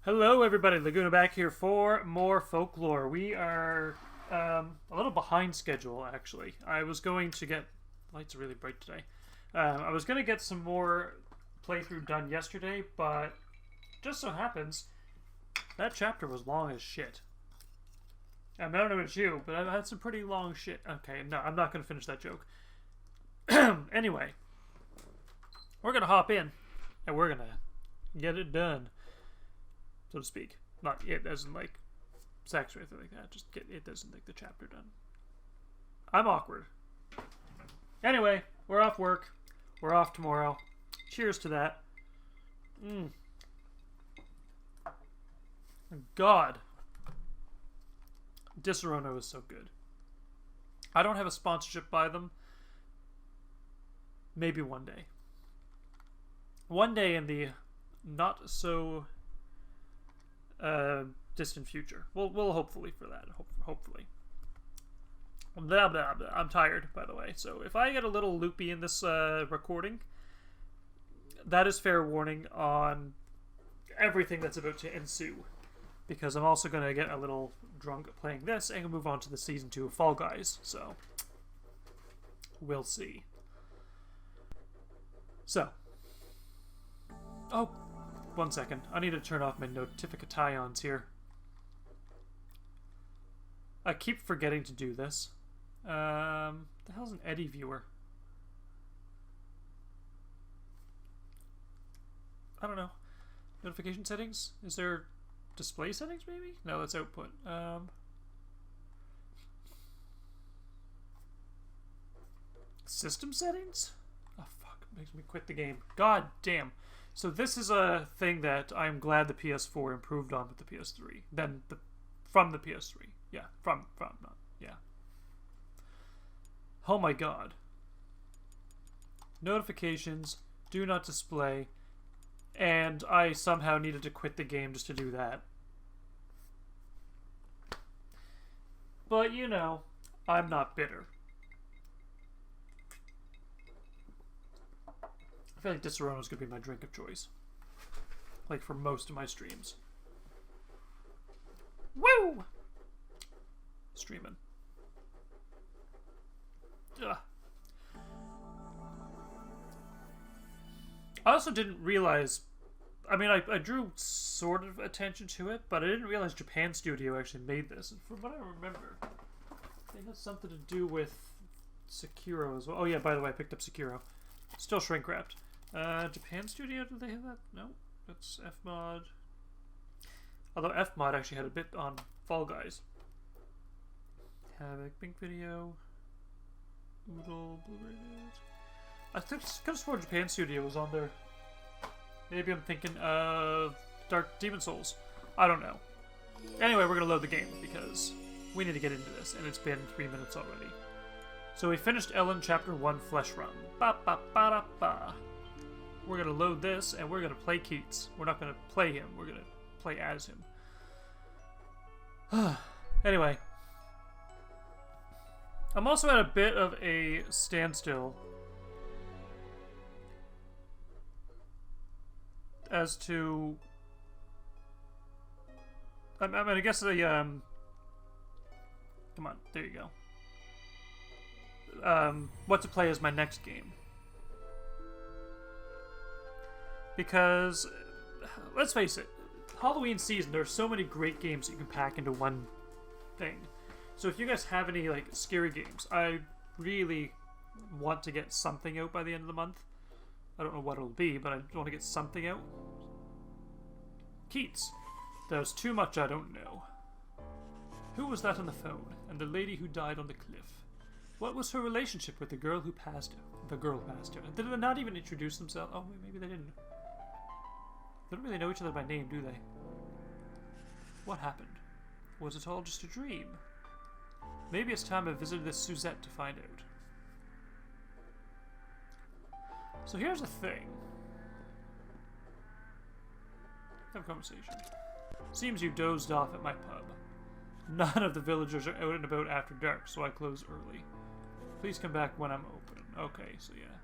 Hello everybody, Laguna back here for more Folklore. We are a little behind schedule actually. I was going to get... Lights are really bright today. I was going to get some more playthrough done yesterday, but just so happens that chapter was long as shit. I don't know about you, but I've had some pretty long shit. Okay, no, I'm not going to finish that joke. Anyway, we're going to hop in and we're going to get it done, so to speak. Not it as in like sex or anything like that. Just get it as in like the chapter done. I'm awkward. Anyway, we're off work. We're off tomorrow. Cheers to that. God. Disaronno is so good. I don't have a sponsorship by them. Maybe one day. One day in the not so distant future. We'll hopefully for that. Hopefully. Blah, blah, blah. I'm tired, by the way. So if I get a little loopy in this recording, that is fair warning on everything that's about to ensue. Because I'm also going to get a little drunk playing this and move on to the Season 2 of Fall Guys. So, we'll see. So. Oh, 1 second. I need to turn off my notifications here. I keep forgetting to do this. The hell's an Eddie viewer? I don't know. Notification settings? Is there display settings maybe? No, that's output. System settings? Oh fuck, it makes me quit the game. God damn. So this is a thing that I'm glad the PS4 improved on with the PS3. From the PS3. Yeah, not, yeah. Oh my god. Notifications, do not display, and I somehow needed to quit the game just to do that. But, you know, I'm not bitter. I feel like Disaronno is going to be my drink of choice. Like, for most of my streams. Woo! Streaming. Ugh. I also didn't realize... I mean, I drew sort of attention to it, but I didn't realize Japan Studio actually made this. And from what I remember, it had something to do with Sekiro as well. Oh yeah, by the way, I picked up Sekiro. Still shrink wrapped. Japan Studio, do they have that? No, that's Fmod. Although Fmod actually had a bit on Fall Guys. Havoc, Pink Video, Oodle, Blu-ray News. I think I could have sworn Japan Studio was on there. Maybe I'm thinking of Dark Demon Souls. I don't know. Anyway, we're going to load the game because we need to get into this, and it's been 3 minutes already. So we finished Ellen Chapter 1 Flesh Run. Ba ba ba da ba. We're going to load this, and we're going to play Keats. We're not going to play him. We're going to play as him. Anyway. I'm also at a bit of a standstill as to... I mean, I guess the... Come on, there you go. What to play as my next game. Because, let's face it, Halloween season, there are so many great games that you can pack into one thing. So if you guys have any, like, scary games, I really want to get something out by the end of the month. I don't know what it'll be, but I want to get something out. Keats. There's too much I don't know. Who was that on the phone? And the lady who died on the cliff? What was her relationship with the girl who passed her? The girl who passed her. Did they not even introduce themselves? Oh, maybe they didn't. They don't really know each other by name, do they? What happened? Was it all just a dream? Maybe it's time I visited this Suzette to find out. So here's the thing. Have a conversation. Seems you dozed off at my pub. None of the villagers are out and about after dark, so I close early. Please come back when I'm open. Okay, so yeah.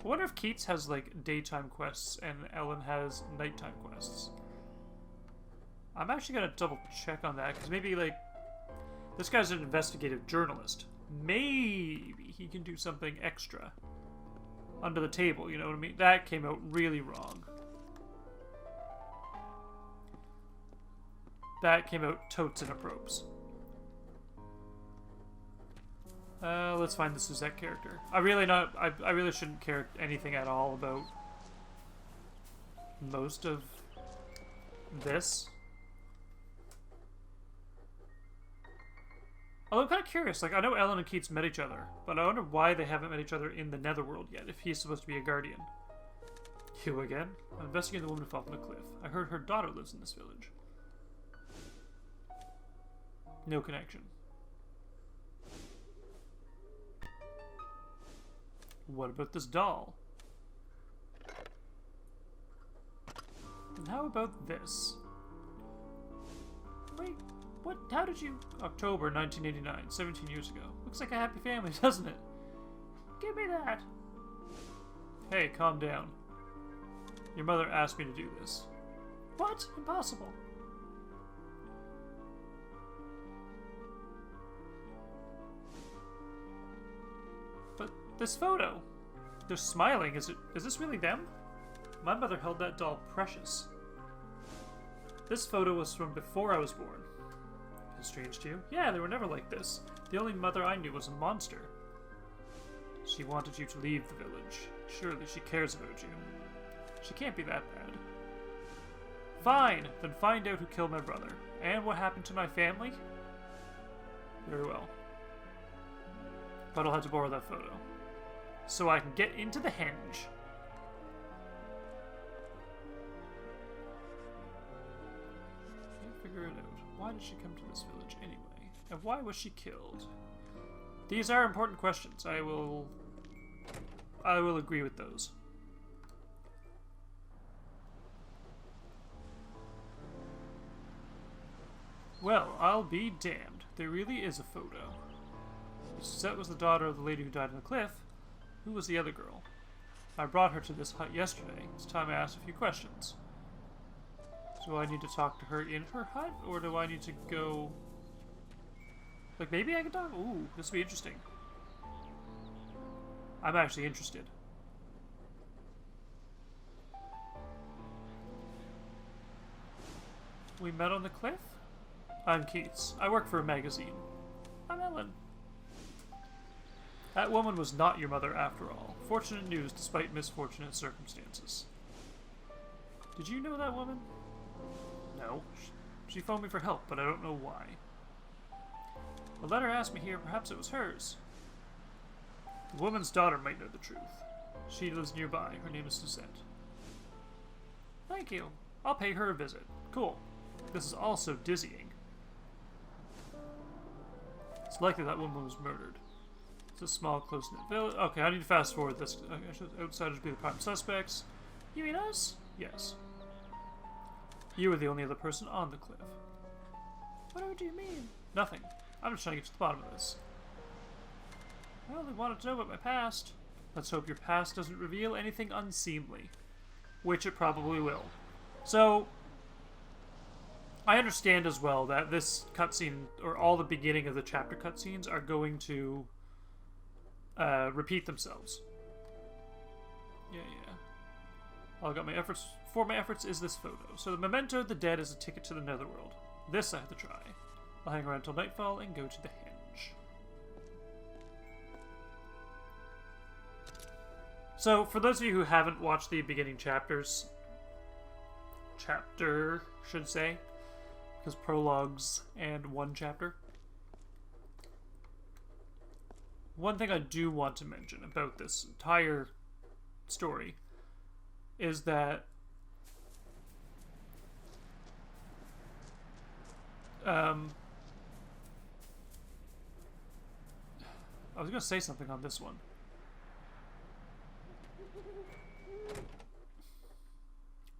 I wonder if Keats has, like, daytime quests and Ellen has nighttime quests. I'm actually gonna double check on that, because maybe, like, this guy's an investigative journalist. Maybe he can do something extra under the table, you know what I mean? That came out really wrong. That came out totes inappropriate. Let's find the Suzette character. I really shouldn't care anything at all about most of this. Although I'm kind of curious, like, I know Ellen and Keats met each other, but I wonder why they haven't met each other in the Netherworld yet, if he's supposed to be a guardian. You again? I'm investigating the woman who fell from the cliff. I heard her daughter lives in this village. No connection. What about this doll? And how about this? Wait, what? How did you... October 1989, 17 years ago. Looks like a happy family, doesn't it? Give me that! Hey, calm down. Your mother asked me to do this. What? Impossible. But this photo... They're smiling. Is this really them? My mother held that doll precious. This photo was from before I was born. Is it strange to you? Yeah, they were never like this. The only mother I knew was a monster. She wanted you to leave the village. Surely she cares about you. She can't be that bad. Fine, then find out who killed my brother. And what happened to my family? Very well. But I'll have to borrow that photo. So I can get into the henge. Can't figure it out. Why did she come to this village anyway? And why was she killed? These are important questions. I will agree with those. Well, I'll be damned. There really is a photo. Suzette was the daughter of the lady who died on the cliff. Who was the other girl? I brought her to this hut yesterday. It's time I asked a few questions. Do I need to talk to her in her hut, or do I need to go... Like, maybe I can talk? Ooh, this will be interesting. I'm actually interested. We met on the cliff? I'm Keats. I work for a magazine. I'm Ellen. That woman was not your mother after all. Fortunate news despite misfortunate circumstances. Did you know that woman? No. She phoned me for help, but I don't know why. The letter asked me here, perhaps it was hers. The woman's daughter might know the truth. She lives nearby. Her name is Suzette. Thank you. I'll pay her a visit. Cool. This is all so dizzying. It's likely that woman was murdered. It's a small, close-knit village. Okay, I need to fast forward this. Outsiders be the prime suspects. You mean us? Yes. You were the only other person on the cliff. What do you mean? Nothing. I'm just trying to get to the bottom of this. Well, they wanted to know about my past. Let's hope your past doesn't reveal anything unseemly. Which it probably will. So, I understand as well that this cutscene, or all the beginning of the chapter cutscenes, are going to repeat themselves. Yeah. All I got for my efforts is this photo. So the memento of the dead is a ticket to the Netherworld. This I have to try. I'll hang around till nightfall and go to the henge. So, for those of you who haven't watched the beginning chapters, should say, because prologues and one chapter. One thing I do want to mention about this entire story is that I was going to say something on this one.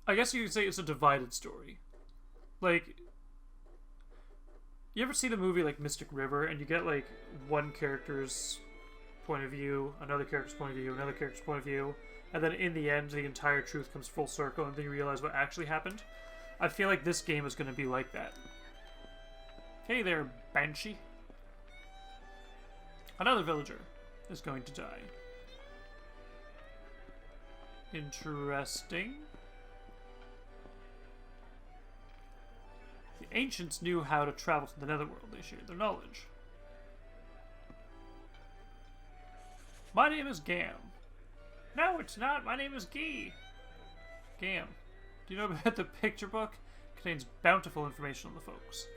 I guess you could say it's a divided story. Like, you ever see the movie like Mystic River and you get like one character's point of view, another character's point of view, another character's point of view, and then in the end, the entire truth comes full circle, and then you realize what actually happened. I feel like this game is going to be like that. Hey there, Banshee. Another villager is going to die. Interesting. The ancients knew how to travel to the Netherworld. They shared their knowledge. My name is Gam. No, it's not. My name is Guy. Gam. Do you know about the picture book? It contains bountiful information on the folks.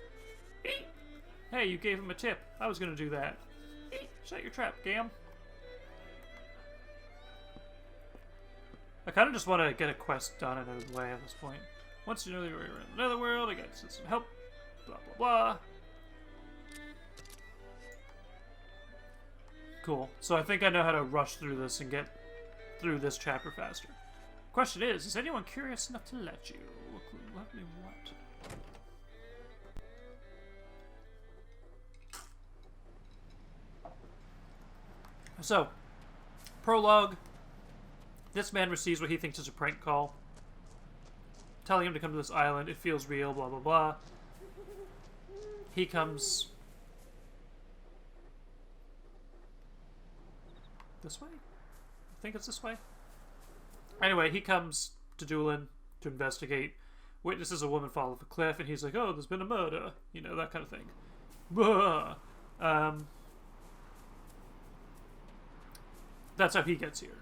Hey, you gave him a tip. I was going to do that. Shut your trap, Gam. I kind of just want to get a quest done and out of the way at this point. Once you know you're in the Netherworld, I got some help. Blah, blah, blah. Cool. So I think I know how to rush through this and get through this chapter faster. Question is anyone curious enough to let you? Let me what? So, prologue. This man receives what he thinks is a prank call, telling him to come to this island. It feels real, blah, blah, blah. He comes this way? I think it's this way. Anyway, he comes to Doolin to investigate. Witnesses a woman fall off a cliff, and he's like, oh, there's been a murder. You know, that kind of thing. That's how he gets here.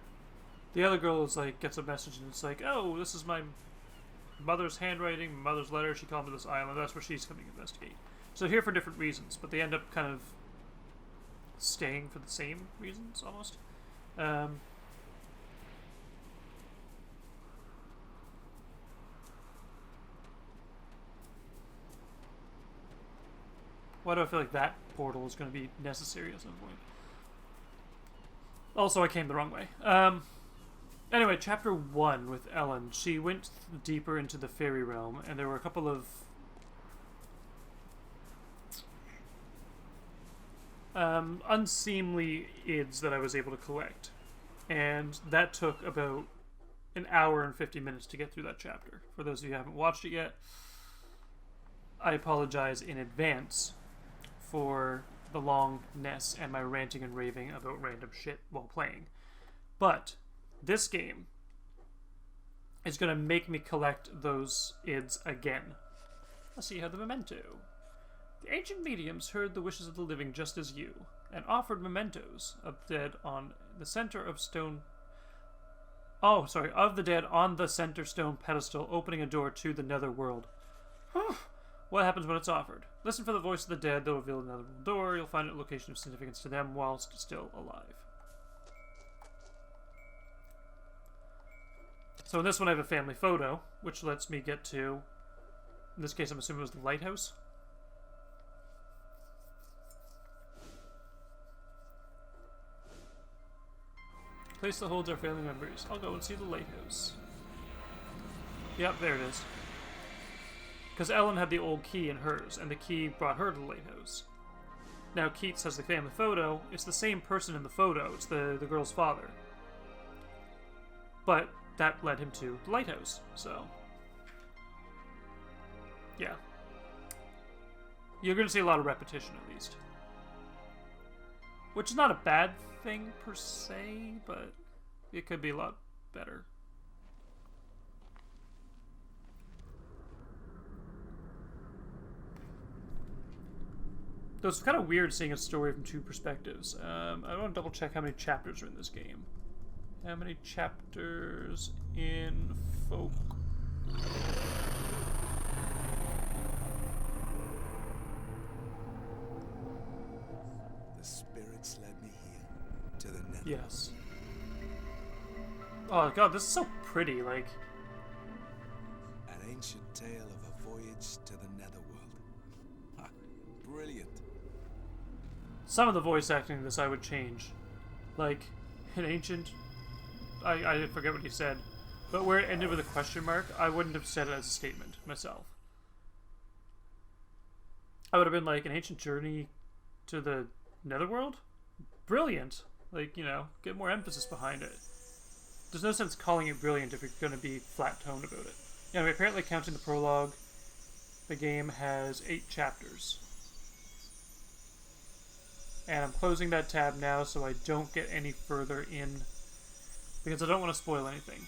The other girl is like, gets a message, and it's like, oh, this is my mother's handwriting, my mother's letter. She called me to this island. That's where she's coming to investigate. So here for different reasons, but they end up kind of staying for the same reasons, almost. Why do I feel like that portal is going to be necessary at some point? Also, I came the wrong way. Anyway, chapter 1 with Ellen. She went deeper into the Faery realm, and there were a couple of unseemly ids that I was able to collect. And that took about an hour and 50 minutes to get through that chapter. For those of you who haven't watched it yet, I apologize in advance for the longness and my ranting and raving about random shit while playing. But this game is going to make me collect those ids again. Let's see how the memento. The ancient mediums heard the wishes of the living just as you, and offered mementos of the dead on the center of stone. Oh, sorry, of the dead on the center stone pedestal, opening a door to the Netherworld. What happens when it's offered? Listen for the voice of the dead. They'll reveal another door. You'll find a location of significance to them whilst still alive. So in this one I have a family photo, which lets me get to, in this case I'm assuming it was the lighthouse. Place that holds our family members. I'll go and see the lighthouse. Yep, there it is. Because Ellen had the old key in hers, and the key brought her to the lighthouse. Now Keats has the family photo. It's the same person in the photo. It's the girl's father. But that led him to the lighthouse, so... yeah. You're going to see a lot of repetition, at least. Which is not a bad thing, per se, but it could be a lot better. Though it's kind of weird seeing a story from two perspectives. I want to double check how many chapters are in this game. How many chapters in Folk? The spirits led me here to the Netherworld. Yes. Oh god, this is so pretty, like... An ancient tale of a voyage to the Netherworld. Ha! Brilliant. Some of the voice acting in this I would change. Like, an ancient... I forget what he said. But where it ended with a question mark, I wouldn't have said it as a statement myself. I would have been like, an ancient journey to the Netherworld? Brilliant. Like, you know, get more emphasis behind it. There's no sense calling it brilliant if you're going to be flat-toned about it. Anyway, apparently counting the prologue, the game has 8 chapters. And I'm closing that tab now so I don't get any further in, because I don't want to spoil anything.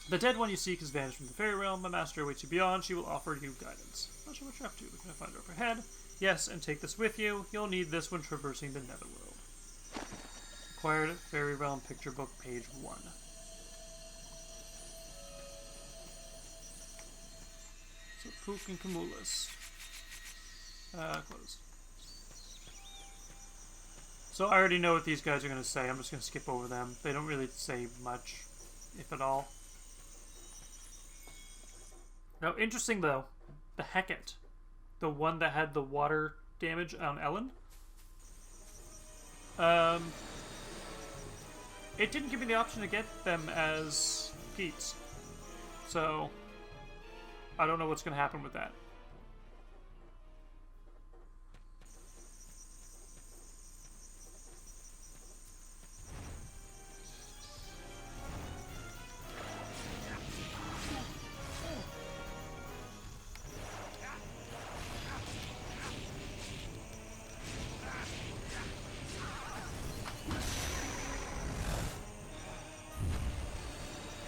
The dead one you seek has vanished from the fairy realm. My master awaits you beyond. She will offer you guidance. Not sure what you're up to, but can I find her up ahead? Yes, and take this with you. You'll need this when traversing the Netherworld. Acquired Fairy Realm Picture Book, page 1. So, Pook and Camulus. Close. So I already know what these guys are going to say. I'm just going to skip over them. They don't really say much, if at all. Now, interesting though, the Hecate, the one that had the water damage on Ellen. It didn't give me the option to get them as Keats. So, I don't know what's going to happen with that.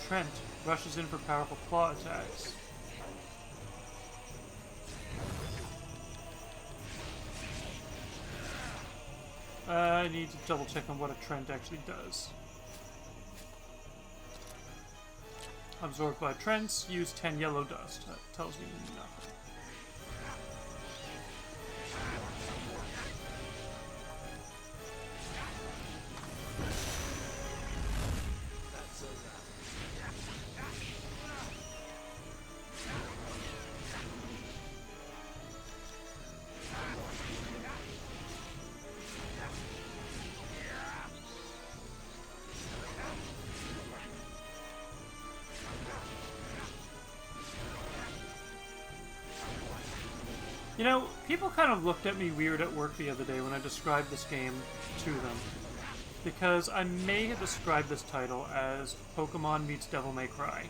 Trent rushes in for powerful claw attacks. I need to double check on what a Trent actually does. Absorbed by Trents, use 10 yellow dust. That tells me nothing. You know, people kind of looked at me weird at work the other day when I described this game to them. Because I may have described this title as Pokemon meets Devil May Cry.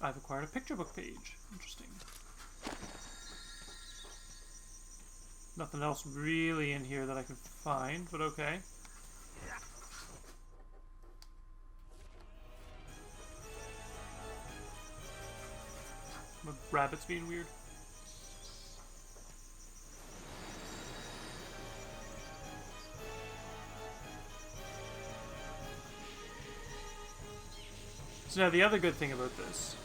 I've acquired a picture book page. Interesting. Nothing else really in here that I can find, but okay. Rabbits being weird. So now the other good thing about this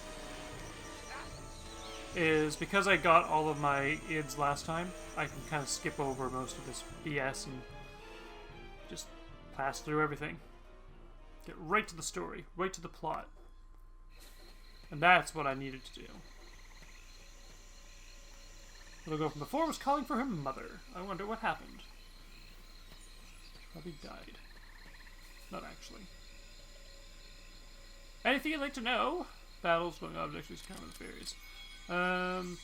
is because I got all of my IDs last time, I can kind of skip over most of this BS and just pass through everything. Get right to the story, right to the plot. And that's what I needed to do. Little girl from before was calling for her mother. I wonder what happened. Probably died. Not actually. Anything you'd like to know? Battles, going objects, use common fairies. Whatever.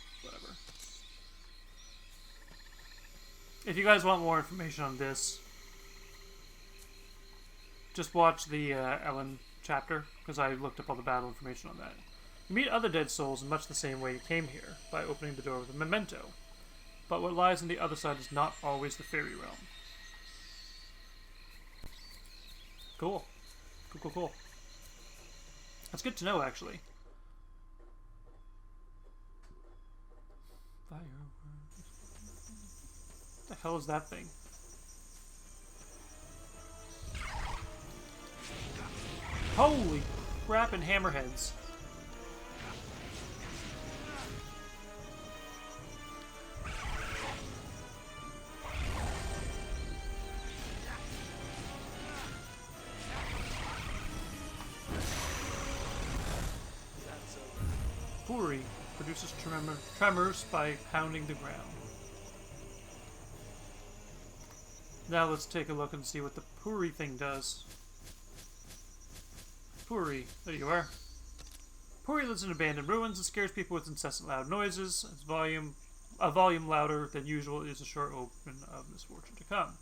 If you guys want more information on this, just watch the Ellen chapter, because I looked up all the battle information on that. You meet other dead souls in much the same way you came here, by opening the door with a memento. But what lies on the other side is not always the fairy realm. Cool. Cool. That's good to know, actually. What the hell is that thing? Holy crap and hammerheads. Faery produces tremors by pounding the ground. Now let's take a look and see what the Faery thing does. Faery, there you are. Pori lives in abandoned ruins and scares people with incessant loud noises. A volume louder than usual is a short omen of misfortune to come.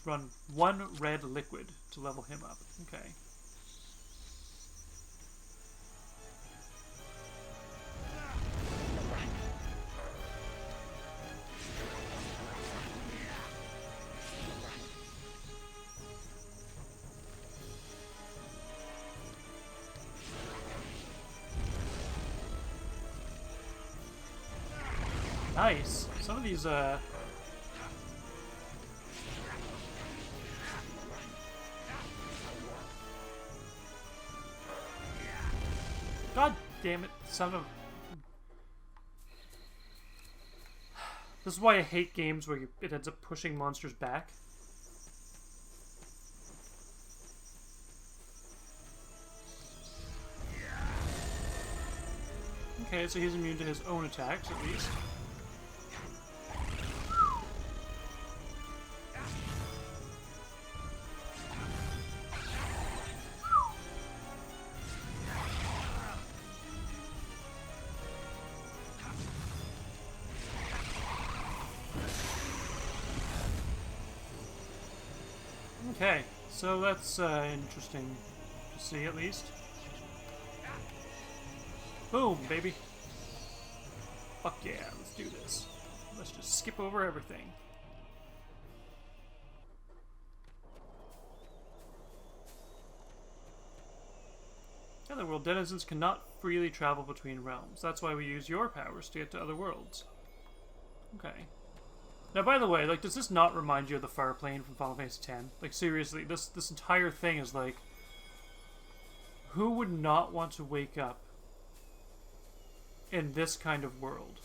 Run 1 red liquid to level him up. Okay. Nice. Some of these, God damn it, son of... This is why I hate games where it ends up pushing monsters back. Okay, so he's immune to his own attacks, at least. Okay, so that's interesting to see, at least. Boom, baby. Fuck yeah, let's do this. Let's just skip over everything. Netherworld denizens cannot freely travel between realms. That's why we use your powers to get to other worlds. Okay. Now, by the way, like, does this not remind you of the Far Plane from Final Fantasy X? Like, seriously, this entire thing is like... Who would not want to wake up in this kind of world?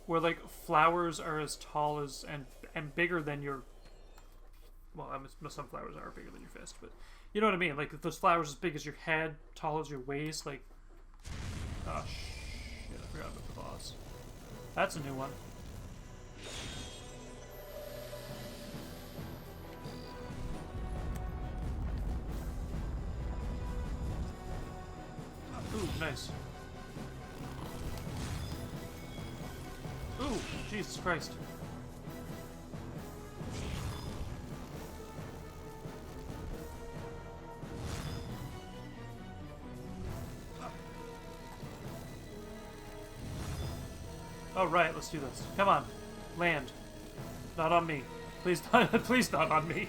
Where, like, flowers are as tall as... and bigger than your... Well, some flowers are bigger than your fist, but... You know what I mean? Like, those flowers as big as your head, tall as your waist, like... Oh, shit, I forgot about the boss. That's a new one. Ooh, nice. Ooh, Jesus Christ. All right, let's do this. Come on, land. Not on me. Please, please, not on me.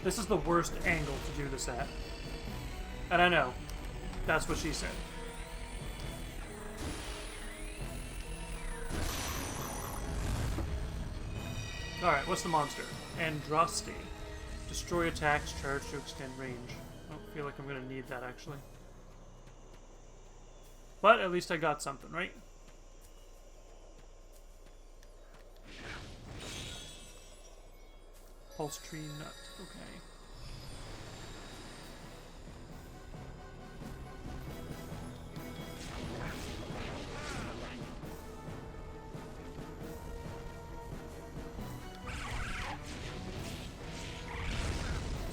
This is the worst angle to do this at. And I know. That's what she said. Alright, what's the monster? Androsti. Destroy attacks, charge to extend range. I don't feel like I'm going to need that, actually. But at least I got something, right? Pulse tree nut. Okay.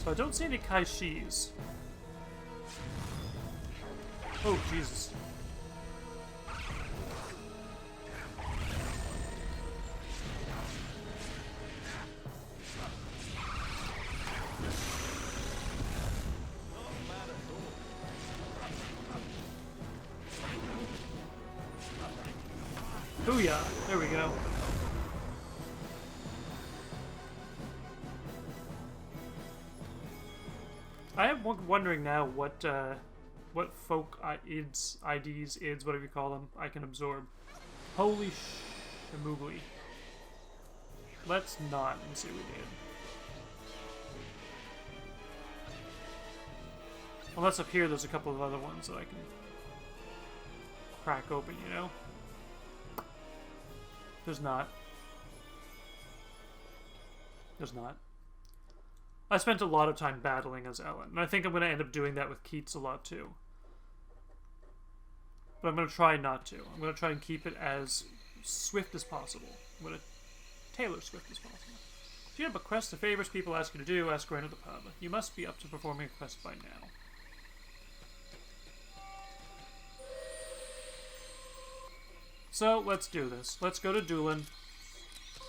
So I don't see any Kaishis. Oh, Jesus. Booyah! There we go. I am wondering now what folk IDs, whatever you call them, I can absorb. Holy shamoogly. Let's not and see what we did. Unless up here there's a couple of other ones that I can crack open, you know? There's not. There's not. I spent a lot of time battling as Ellen, and I think I'm going to end up doing that with Keats a lot too. But I'm going to try not to. I'm going to try and keep it as swift as possible. I'm going to tailor swift as possible. If you have a quest the favors people ask you to do, ask around at the pub. You must be up to performing a quest by now. So, let's do this. Let's go to Doolin.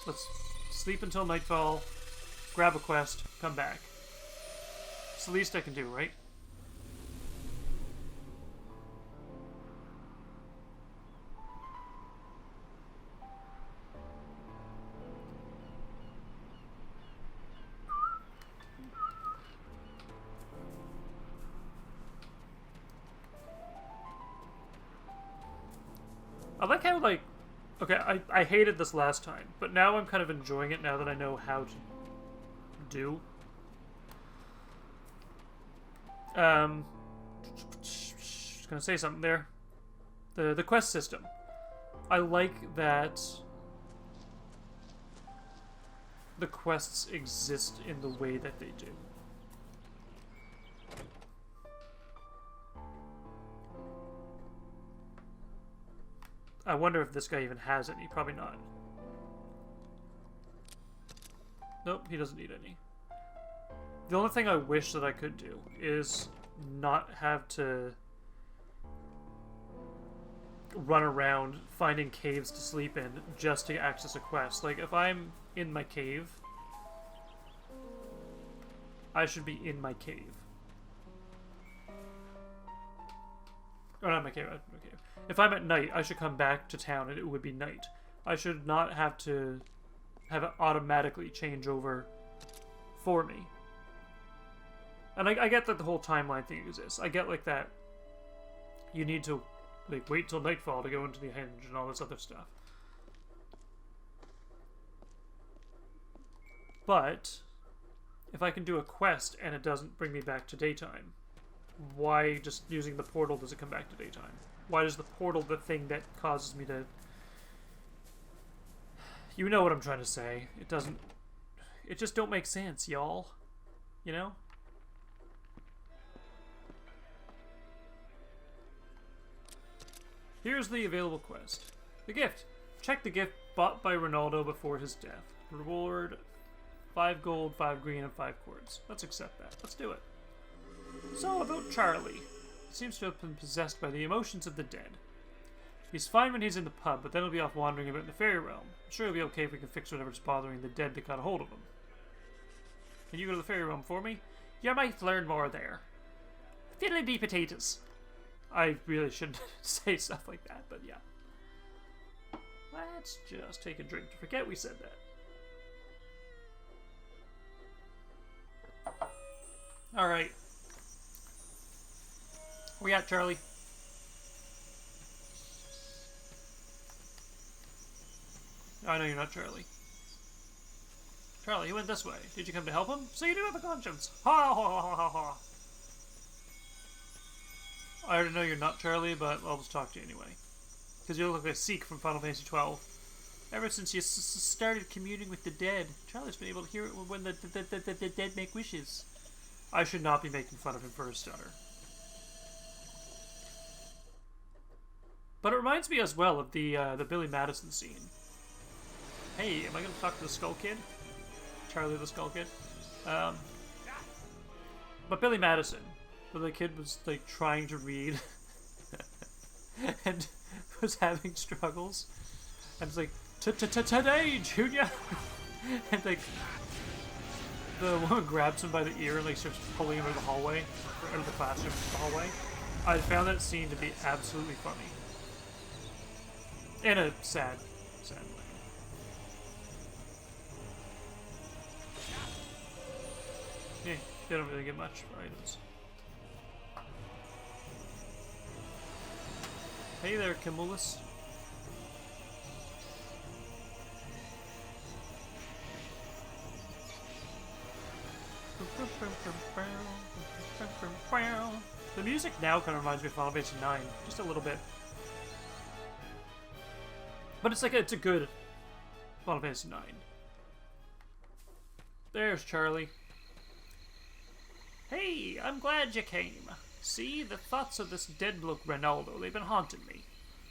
Let's sleep until nightfall. Grab a quest. Come back. It's the least I can do, right? I like how, like... Okay, I hated this last time, but now I'm kind of enjoying it now that I know how to do. Just gonna say something there. The quest system. I like that the quests exist in the way that they do. I wonder if this guy even has any. Probably not. Nope, he doesn't need any. The only thing I wish that I could do is not have to run around finding caves to sleep in just to access a quest. Like, if I'm in my cave, I should be in my cave. Or not my cave, my cave. If I'm at night, I should come back to town and it would be night. I should not have to have it automatically change over for me. And I get that the whole timeline thing exists. I get, like, that you need to, like, wait till nightfall to go into the henge and all this other stuff. But if I can do a quest and it doesn't bring me back to daytime, why just using the portal does it come back to daytime? Why is the portal the thing that causes me to... You know what I'm trying to say. It doesn't... It just don't make sense, y'all. You know? Here's the available quest. The gift. Check the gift bought by Ronaldo before his death. Reward 5 gold, 5 green, and 5 quartz. Let's accept that. Let's do it. So, about Charlie. He seems to have been possessed by the emotions of the dead. He's fine when he's in the pub, but then he'll be off wandering about in the fairy realm. I'm sure he'll be okay if we can fix whatever's bothering the dead that got a hold of him. Can you go to the fairy realm for me? You might learn more there. Fiddly-dee potatoes. I really shouldn't say stuff like that, but yeah. Let's just take a drink to forget we said that. Alright. Where we at, Charlie? I know you're not Charlie. Charlie, he went this way. Did you come to help him? So you do have a conscience. Ha ha ha ha ha. I already know you're not Charlie, but I'll just talk to you anyway. Because you look like a Sikh from Final Fantasy XII. Ever since you started communing with the dead, Charlie's been able to hear it when the dead make wishes. I should not be making fun of him for his stutter. But it reminds me as well of the Billy Madison scene. Hey, am I going to talk to the Skull Kid? Charlie the Skull Kid? But Billy Madison, where the kid was like trying to read and was having struggles. And it's like, today, Junior! And like, the woman grabs him by the ear and like starts pulling him out of the hallway, or out of the classroom, the hallway. I found that scene to be absolutely funny. In a sad way. Yeah, they don't really get much for items. Hey there, Kimulus. The music now kind of reminds me of Final Fantasy IX, just a little bit. But it's like it's a good Final Fantasy 9. There's Charlie. Hey, I'm glad you came. See, the thoughts of this dead bloke Ronaldo, they've been haunting me.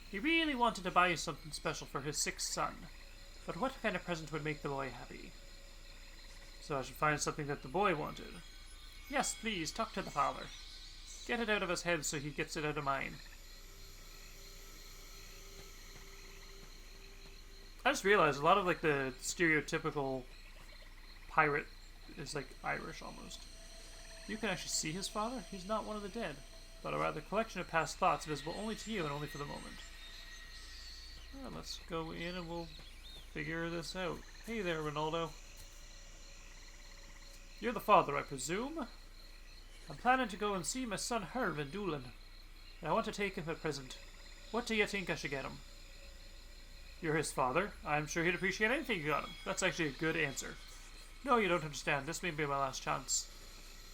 He really wanted to buy you something special for his 6th son. But what kind of present would make the boy happy? So I should find something that the boy wanted. Yes, please, talk to the father. Get it out of his head so he gets it out of mine. I just realized a lot of like the stereotypical pirate is like Irish almost. You can actually see his father. He's not one of the dead, but a rather collection of past thoughts visible only to you and only for the moment. Well, let's go in and we'll figure this out. Hey there, Ronaldo. You're the father, I presume? I'm planning to go and see my son Herb in Doolin, and I want to take him a present. What do you think I should get him? You're his father. I'm sure he'd appreciate anything you got him. That's actually a good answer. No, you don't understand. This may be my last chance.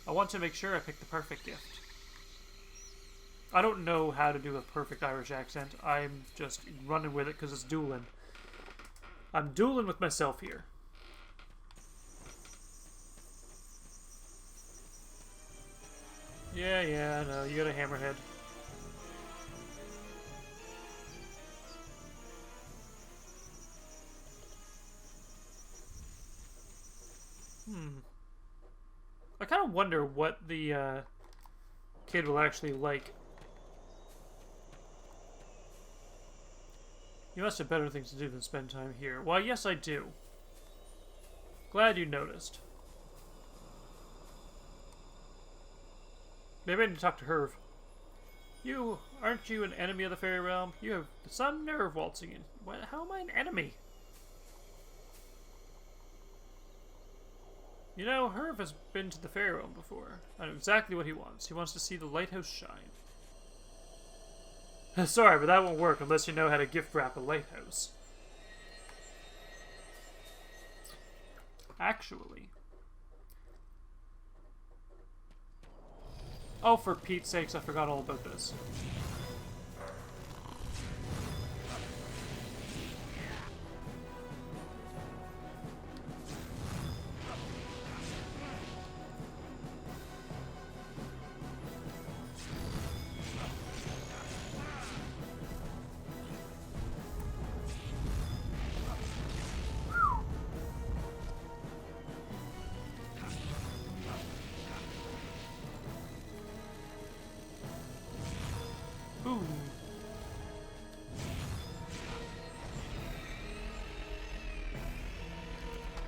I want to make sure I pick the perfect gift. I don't know how to do a perfect Irish accent. I'm just running with it because it's Doolin. I'm dueling with myself here. Yeah, I know. You got a hammerhead. I kind of wonder what the kid will actually like. You must have better things to do than spend time here. Why, yes, I do. Glad you noticed. Maybe I need to talk to Herv. Aren't you an enemy of the fairy realm? You have some nerve waltzing in. What, how am I an enemy? You know, Herv has been to the fairy realm before. I know exactly what he wants. He wants to see the lighthouse shine. Sorry, but that won't work unless you know how to gift wrap a lighthouse. Actually. Oh, for Pete's sakes, I forgot all about this.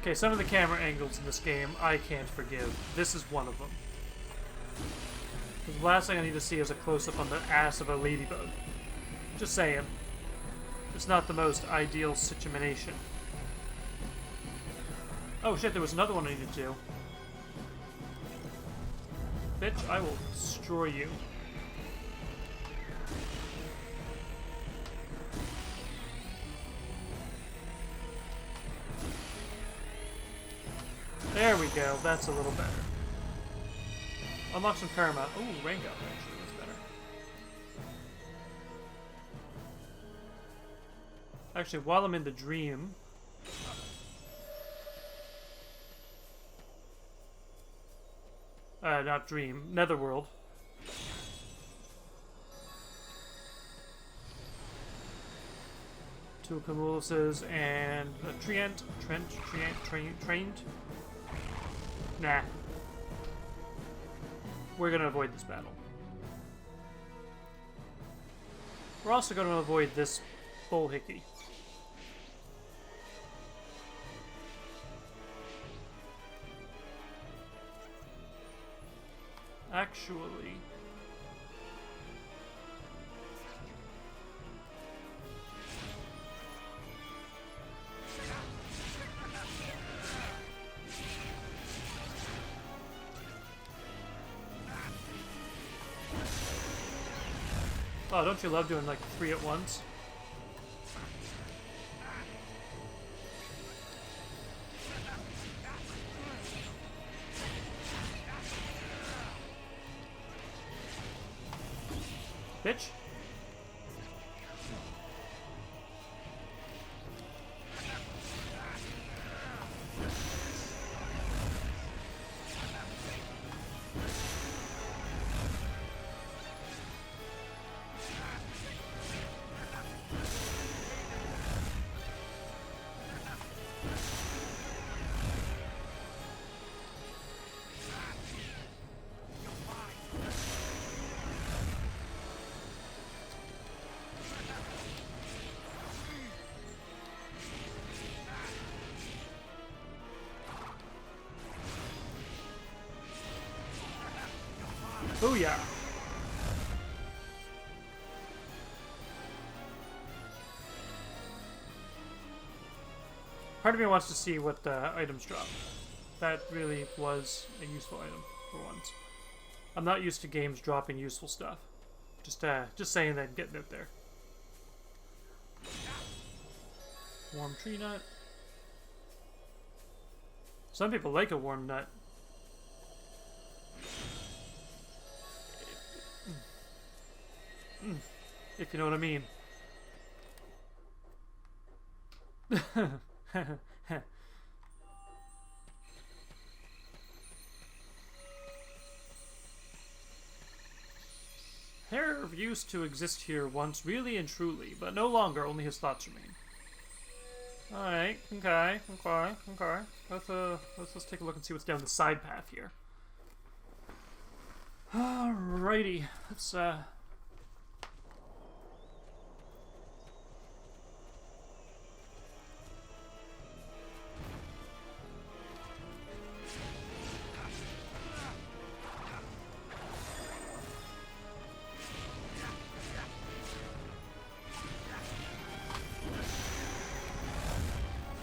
Okay, some of the camera angles in this game I can't forgive. This is one of them. The last thing I need to see is a close-up on the ass of a ladybug. Just saying. It's not the most ideal situation. Oh shit, there was another one I needed to do. Bitch, I will destroy you. There we go, that's a little better. Unlock some karma. Ooh, rank up, actually, that's better. Actually, while I'm in the dream... not dream, Netherworld. Two Camuluses and a trained. Nah. We're gonna avoid this battle. We're also gonna avoid this bullhickey. Actually... Oh, don't you love doing like 3 at once? Bitch. Booyah! Part of me wants to see what items drop. That really was a useful item for once. I'm not used to games dropping useful stuff. Just saying that and getting it there. Warm tree nut. Some people like a warm nut. If you know what I mean. Hair used to exist here once, really and truly, but no longer, only his thoughts remain. Alright, okay. Let's take a look and see what's down the side path here. Alrighty, let's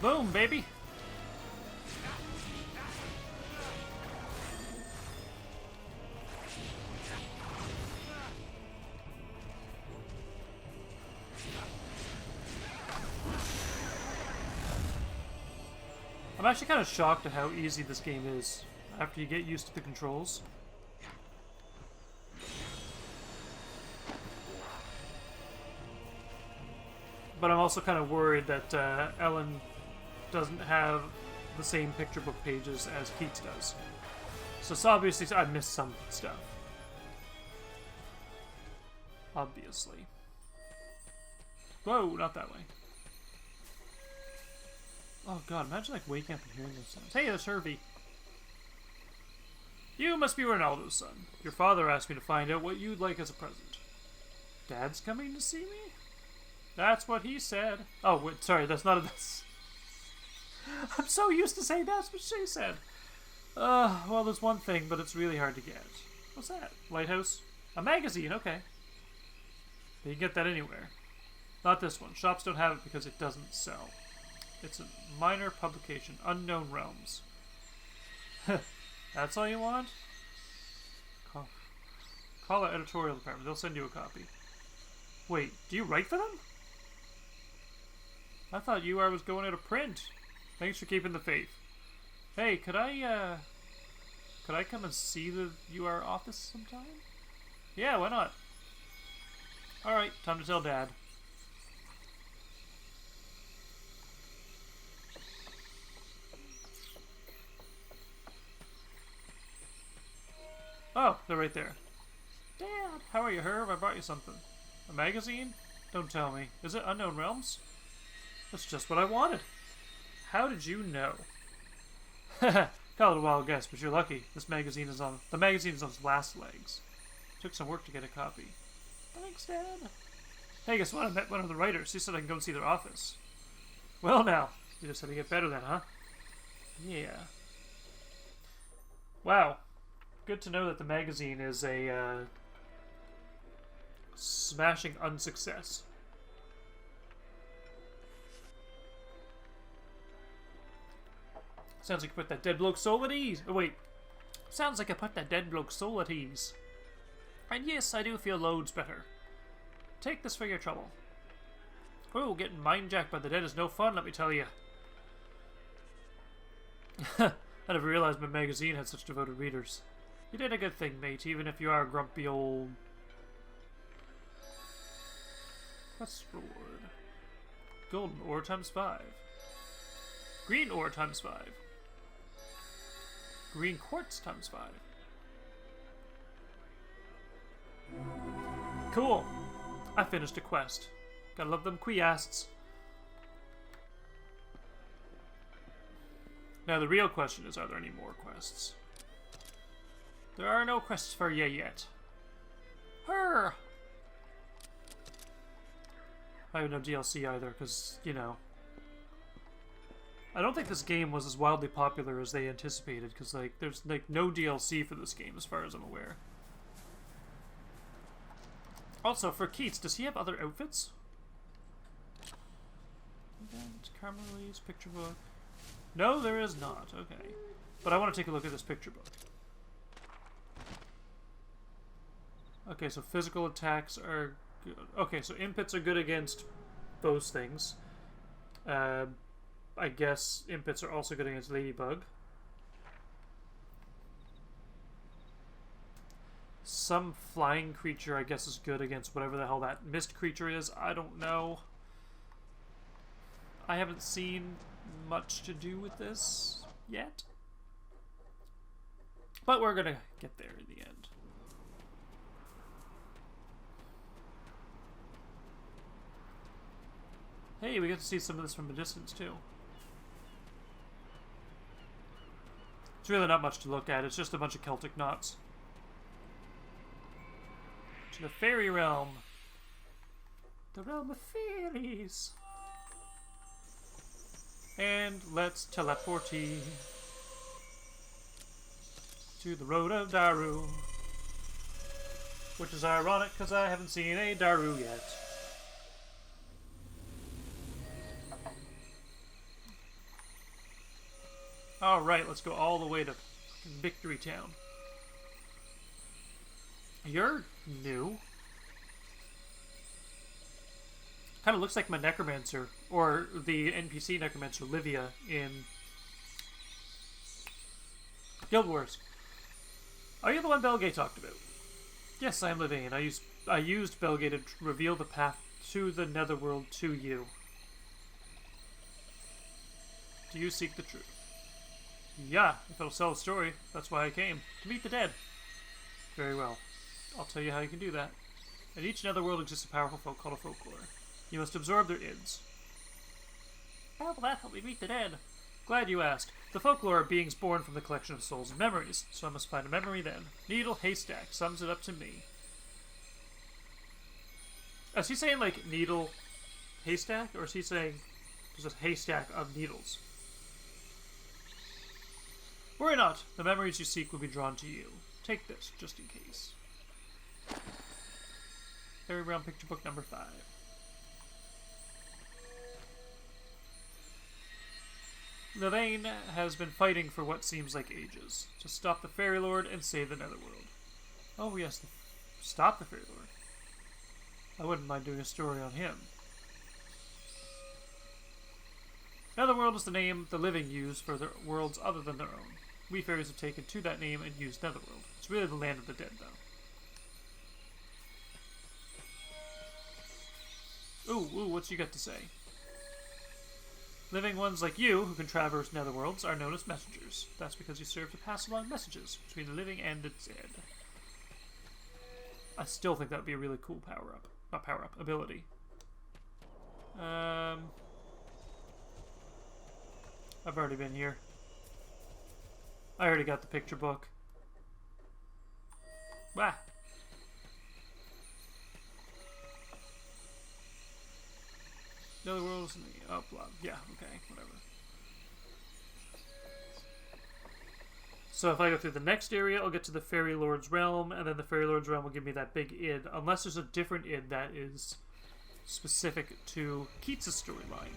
boom, baby! I'm actually kind of shocked at how easy this game is after you get used to the controls. But I'm also kind of worried that Ellen doesn't have the same picture book pages as Keats does. So it's obviously I missed some stuff. Obviously. Whoa, not that way. Oh god, imagine like waking up and hearing those sounds. Hey, it's Hervey. You must be Ronaldo's son. Your father asked me to find out what you'd like as a present. Dad's coming to see me? That's what he said. Oh, wait, sorry, that's not a... I'm so used to saying that's what she said. Well, there's one thing, but it's really hard to get. What's that? Lighthouse? A magazine, okay. You can get that anywhere. Not this one. Shops don't have it because it doesn't sell. It's a minor publication. Unknown Realms. That's all you want? Call the editorial department. They'll send you a copy. Wait, do you write for them? I thought UR was going out of print. Thanks for keeping the faith. Hey, could I come and see the UR office sometime? Yeah, why not? Alright, time to tell Dad. Oh, they're right there. Dad, how are you, Herb? I brought you something. A magazine? Don't tell me. Is it Unknown Realms? That's just what I wanted. How did you know? Call it a wild guess, but you're lucky. The magazine is on its last legs. Took some work to get a copy. Thanks, Dad. Hey, guess what? I met one of the writers. He said I can go and see their office. Well, now, you just had to get better then, huh? Yeah. Wow. Good to know that the magazine is a smashing unsuccess. Sounds like you put that dead bloke's soul at ease. Oh, wait. Sounds like I put that dead bloke's soul at ease. And yes, I do feel loads better. Take this for your trouble. Oh, getting mind-jacked by the dead is no fun, let me tell you. I never realized my magazine had such devoted readers. You did a good thing, mate, even if you are a grumpy old... Quest reward. Golden ore times 5. Green ore times 5. Green quartz times 5. Cool. I finished a quest. Gotta love them quests. Now the real question is, are there any more quests? There are no quests for you yet. Her. I have no DLC either, because, you know. I don't think this game was as wildly popular as they anticipated, because, like, there's, like, no DLC for this game, as far as I'm aware. Also, for Keats, does he have other outfits? Carmeline's picture book. No, there is not. Okay. But I want to take a look at this picture book. Okay, so physical attacks are good. Okay, so impits are good against those things. I guess impits are also good against Ladybug. Some flying creature, I guess, is good against whatever the hell that mist creature is. I don't know. I haven't seen much to do with this yet. But we're gonna get there in the end. Hey, we get to see some of this from a distance, too. It's really not much to look at. It's just a bunch of Celtic knots. To the fairy realm. The realm of fairies. And let's teleportee to the road of Daru. Which is ironic because I haven't seen a Daru yet. Alright, let's go all the way to Victory Town. You're new. Kind of looks like my necromancer, or the NPC necromancer, Livia, in Guild Wars. Are you the one Belgay talked about? Yes, I am Livia, and I used Belgay to reveal the path to the Netherworld to you. Do you seek the truth? Yeah, if it'll sell a story, that's why I came. To meet the dead. Very well. I'll tell you how you can do that. In each Netherworld exists a powerful folk called a Folklore. You must absorb their ids. How will that help me meet the dead? Glad you asked. The Folklore are beings born from the collection of souls and memories, so I must find a memory then. Needle Haystack sums it up to me. Is he saying, like, needle haystack, or is he saying there's a haystack of needles? Worry not. The memories you seek will be drawn to you. Take this, just in case. Fairy Realm Picture Book number 5. Lavaine has been fighting for what seems like ages, to stop the Fairy Lord and save the Netherworld. Oh yes, stop the Fairy Lord. I wouldn't mind doing a story on him. Netherworld is the name the living use for their worlds other than their own. We fairies have taken to that name and used Netherworld. It's really the land of the dead, though. Ooh, what's you got to say? Living ones like you, who can traverse netherworlds, are known as messengers. That's because you serve to pass along messages between the living and the dead. I still think that would be a really cool power-up. Not power-up, ability. I've already been here. I already got the picture book. Wah! Netherworld is in the... Oh, blah. Yeah, okay, whatever. So if I go through the next area, I'll get to the Fairy Lord's Realm, and then the Fairy Lord's Realm will give me that big id, unless there's a different id that is specific to Keats' storyline.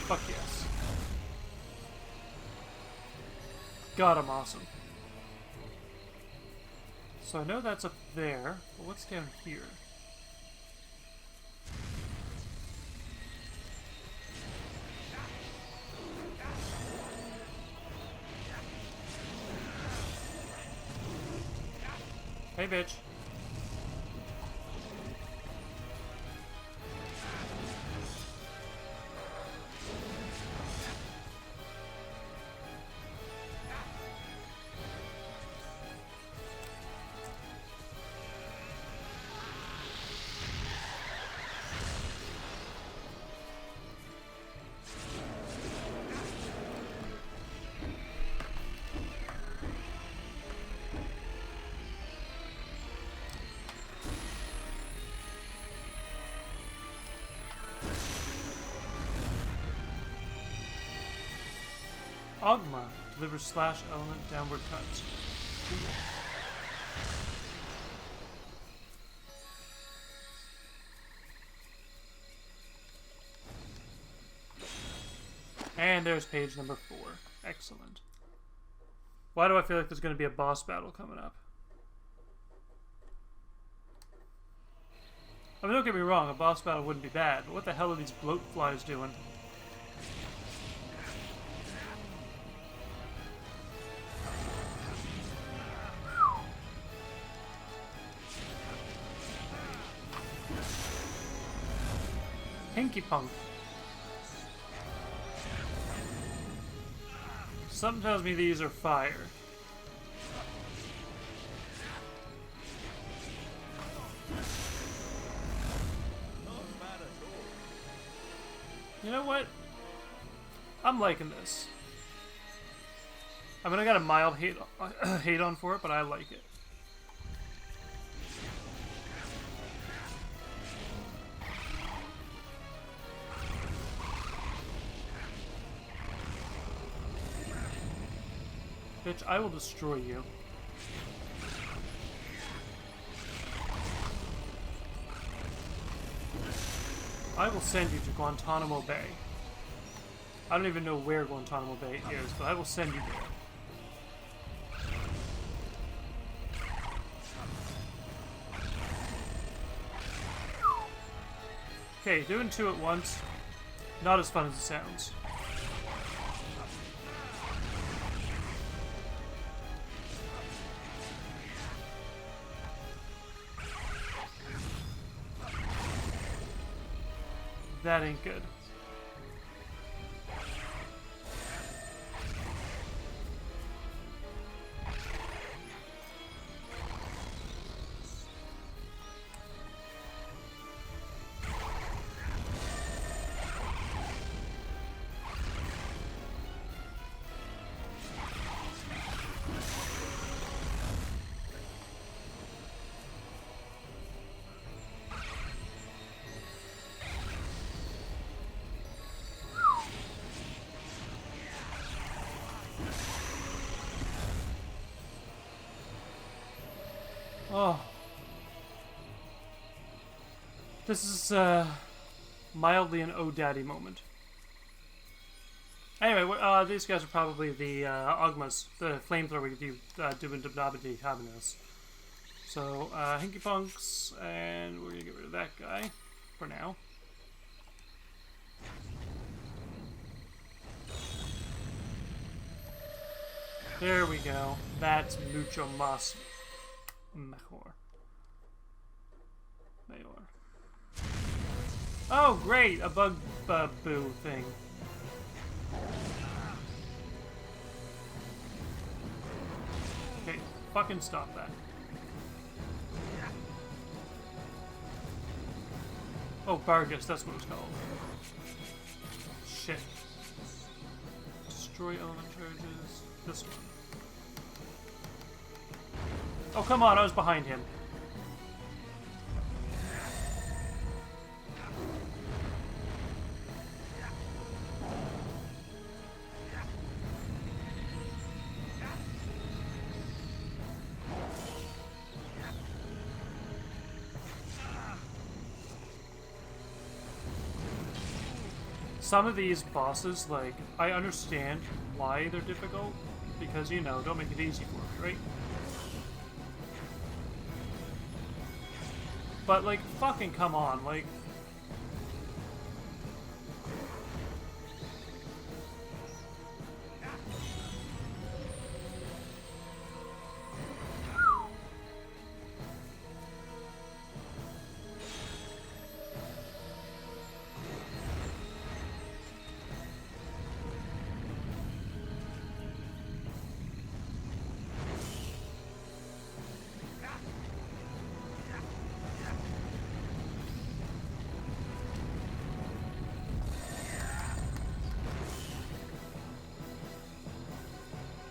Fuck yes. God, I'm awesome. So I know that's up there, but what's down here? Hey, bitch. Ogma delivers slash element downward cuts. And there's page number 4. Excellent. Why do I feel like there's going to be a boss battle coming up? I mean, don't get me wrong, a boss battle wouldn't be bad, but what the hell are these bloat flies doing? Hinky Punk. Something tells me these are fire. You know what? I'm liking this. I mean, I got a mild hate on for it, but I like it. Bitch, I will destroy you. I will send you to Guantanamo Bay. I don't even know where Guantanamo Bay is, but I will send you there. Okay, doing 2 at once. Not as fun as it sounds. That ain't good. Oh. This is, mildly an oh daddy moment. Anyway, these guys are probably the, Ogmas, the flamethrower we do, doing Dabnabadi Habinos. So, Hinky Punks, and we're gonna get rid of that guy, for now. There we go. That's mucho más mejor. Mayor. Oh, great! A bug boo thing. Okay, fucking stop that. Oh, Vargas, that's what it's called. Shit. Destroy element charges. This one. Oh, come on, I was behind him. Some of these bosses, like, I understand why they're difficult, because, you know, don't make it easy for me, right? But, like, fucking come on, like...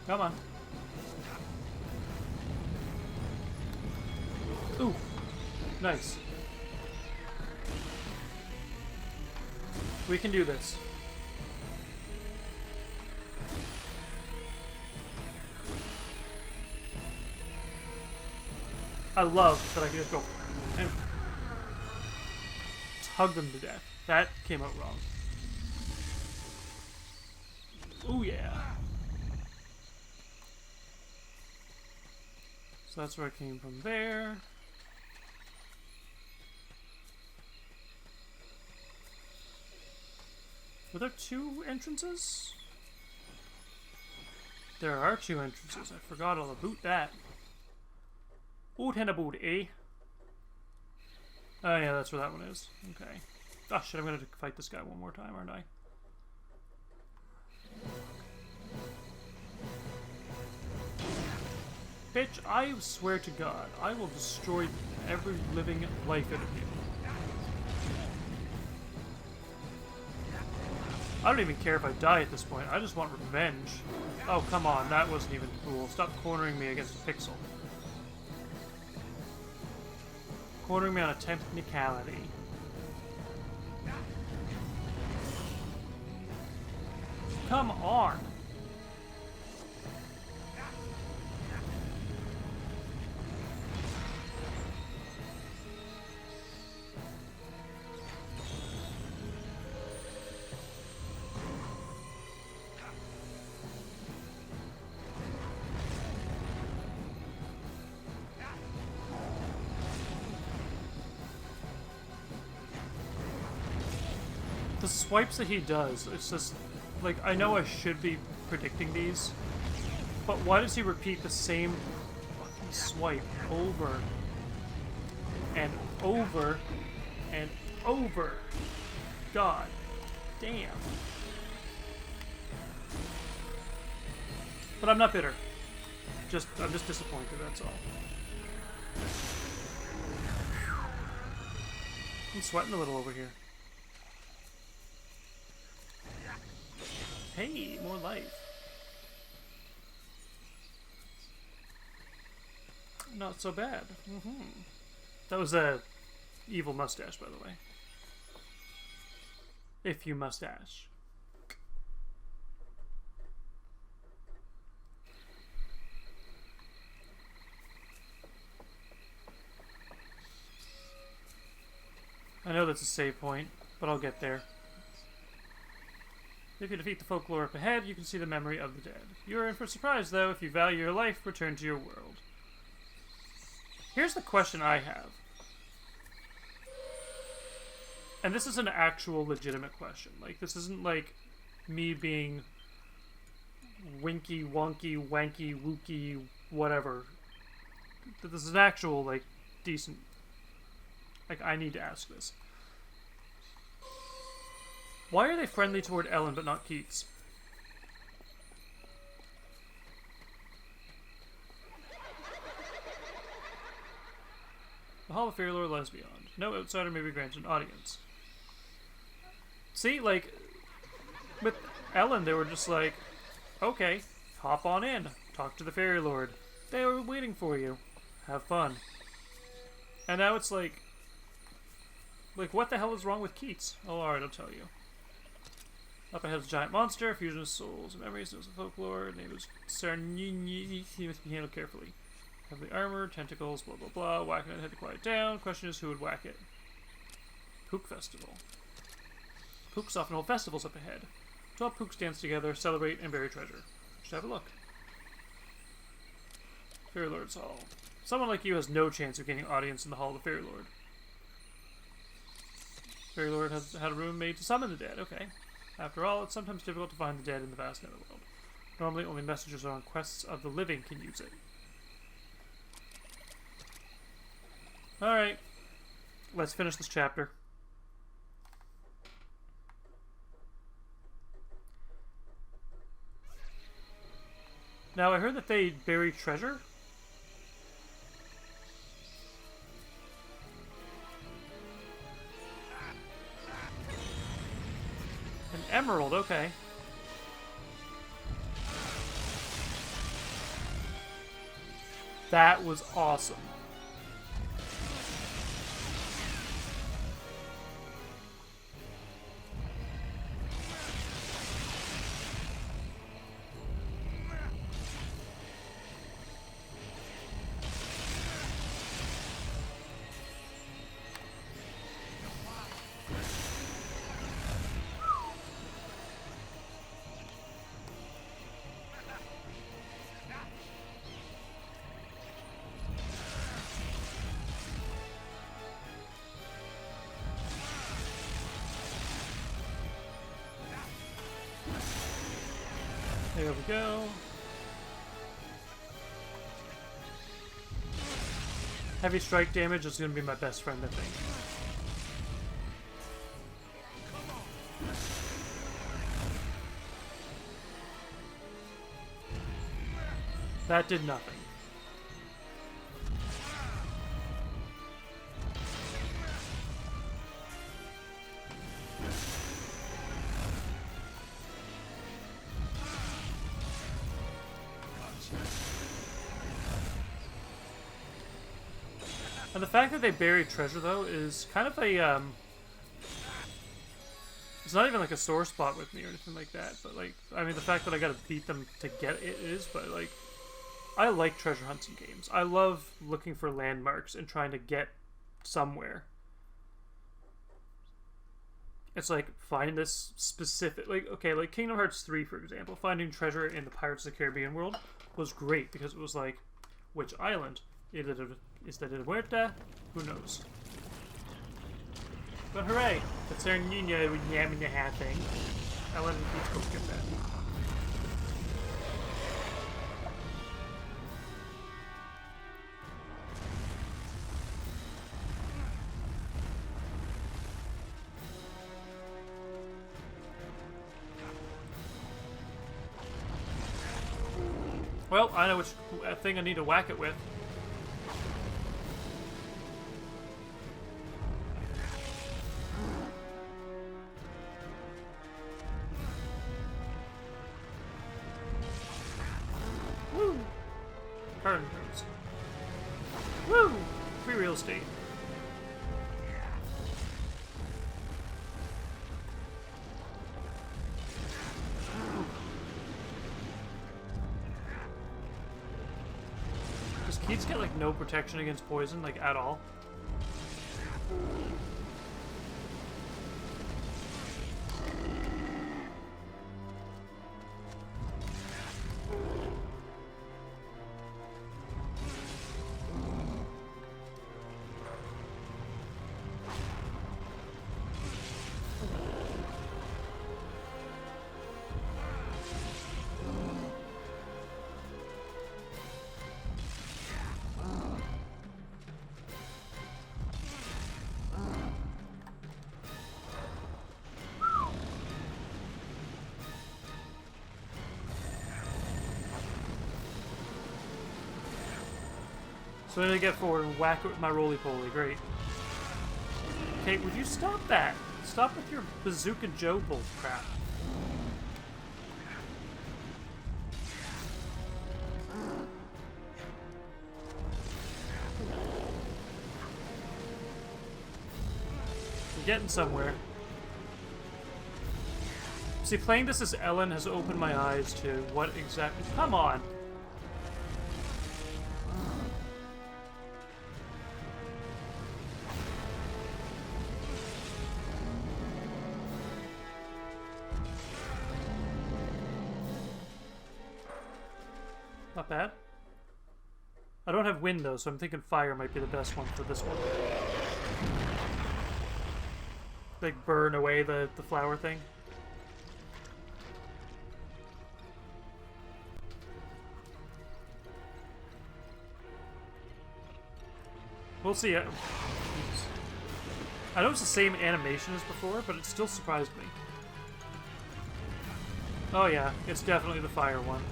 Come on. Ooh. Nice. We can do this. I love that I can just go and tug them to death. That came out wrong. Oh yeah. So that's where I came from there. Were there 2 entrances? There are 2 entrances. I forgot all about that. Old Hannibal, eh? Oh yeah, that's where that one is. Okay. Oh shit, I'm gonna have to fight this guy one more time, aren't I? Bitch, I swear to God, I will destroy every living life out of you. I don't even care if I die at this point. I just want revenge. Oh, come on. That wasn't even cool. Stop cornering me against a pixel. Cornering me on a technicality. Come on. The swipes that he does, it's just, like, I know I should be predicting these, but why does he repeat the same fucking swipe over and over and over? God damn. But I'm not bitter. I'm just disappointed, that's all. I'm sweating a little over here. Hey, more life. Not so bad. That was a evil mustache, by the way. If you mustache. I know that's a save point, but I'll get there. If you defeat the folklore up ahead, you can see the memory of the dead. You are in for a surprise, though. If you value your life, return to your world. Here's the question I have. And this is an actual legitimate question. Like, this isn't like me being winky, wonky, wanky, wookie, whatever. This is an actual, like, decent... Like, I need to ask this. Why are they friendly toward Ellen but not Keats? The Hall of Faery lies beyond. No outsider may be granted an audience. See, like, with Ellen, they were just like, okay, hop on in, talk to the Fairy Lord. They were waiting for you. Have fun. And now it's like, what the hell is wrong with Keats? Oh, alright, I'll tell you. Up ahead is a giant monster, fusion of souls and memories, knows the folklore, name is Sarnini, he must be handled carefully. Heavily armored, tentacles, blah blah blah, whacking it, had to quiet down. Question is who would whack it? Pook Festival. Pooks often hold festivals up ahead. 12 pooks dance together, celebrate, and bury treasure. Should have a look. Fairy Lord's Hall. Someone like you has no chance of gaining audience in the Hall of the Fairy Lord. Fairy Lord has had a room made to summon the dead, okay. After all, it's sometimes difficult to find the dead in the vast Netherworld. Normally, only messengers on quests of the living can use it. Alright. Let's finish this chapter. Now, I heard that they bury treasure. An emerald, okay. That was awesome. There we go. Heavy strike damage is going to be my best friend, I think. That did nothing. And the fact that they bury treasure, though, is kind of a, it's not even like a sore spot with me or anything like that, but, like, I mean, the fact that I gotta beat them to get it is, but, like, I like treasure hunts in games. I love looking for landmarks and trying to get somewhere. It's like, find this specific, like, okay, like Kingdom Hearts 3, for example, finding treasure in the Pirates of the Caribbean world was great, because it was like, which island? Is that de Muerta? Who knows? But hooray! It's our Nina with Yam in the hat thing. Ellen and Keats both get that. Well, I know which thing I need to whack it with. Woo! Turn things. Woo! Free real estate. Does Keats get, like, no protection against poison, like, at all? So I'm gonna get forward and whack it with my roly-poly. Great. Okay, would you stop that? Stop with your Bazooka Joe bull crap. We're getting somewhere. See, playing this as Ellen has opened my eyes to what exactly... Come on! Not bad. I don't have wind though, so I'm thinking fire might be the best one for this one. Like burn away the flower thing. We'll see. I know it's the same animation as before, but it still surprised me. Oh yeah, it's definitely the fire one.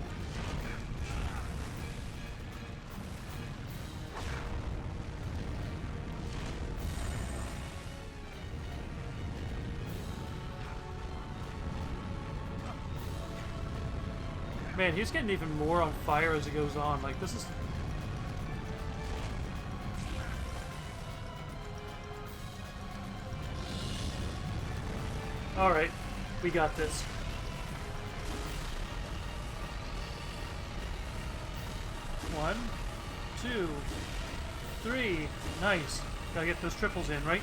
Man, he's getting even more on fire as it goes on. Like, this is... Alright, we got this. One, two, three. Nice. Gotta get those triples in, right?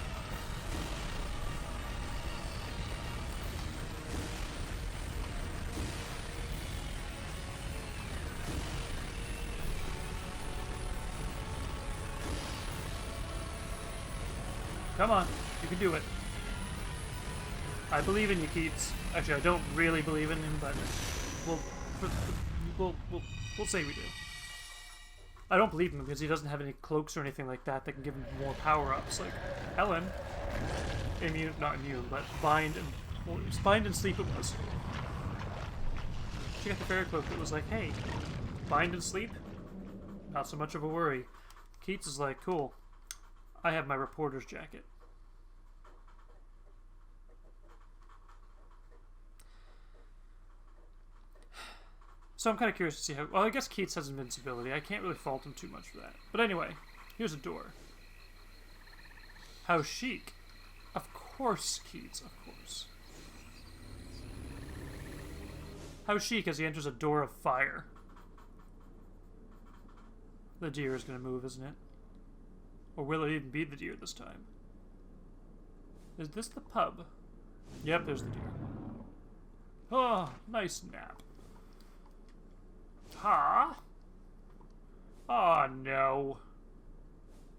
Come on, you can do it. I believe in you, Keats. Actually, I don't really believe in him, but We'll say we do. I don't believe him because he doesn't have any cloaks or anything like that that can give him more power-ups. Like Ellen, not immune, but bind and well, it was bind and sleep. It was. She got the fairy cloak that was like, hey, bind and sleep, not so much of a worry. Keats is like, cool. I have my reporter's jacket. So I'm kind of curious to see how... Well, I guess Keats has invincibility. I can't really fault him too much for that. But anyway, here's a door. How chic. Of course, Keats, of course. How chic as he enters a door of fire. The deer is going to move, isn't it? Or will it even be the deer this time? Is this the pub? Yep, there's the deer. Oh, nice nap. Huh? Oh, no.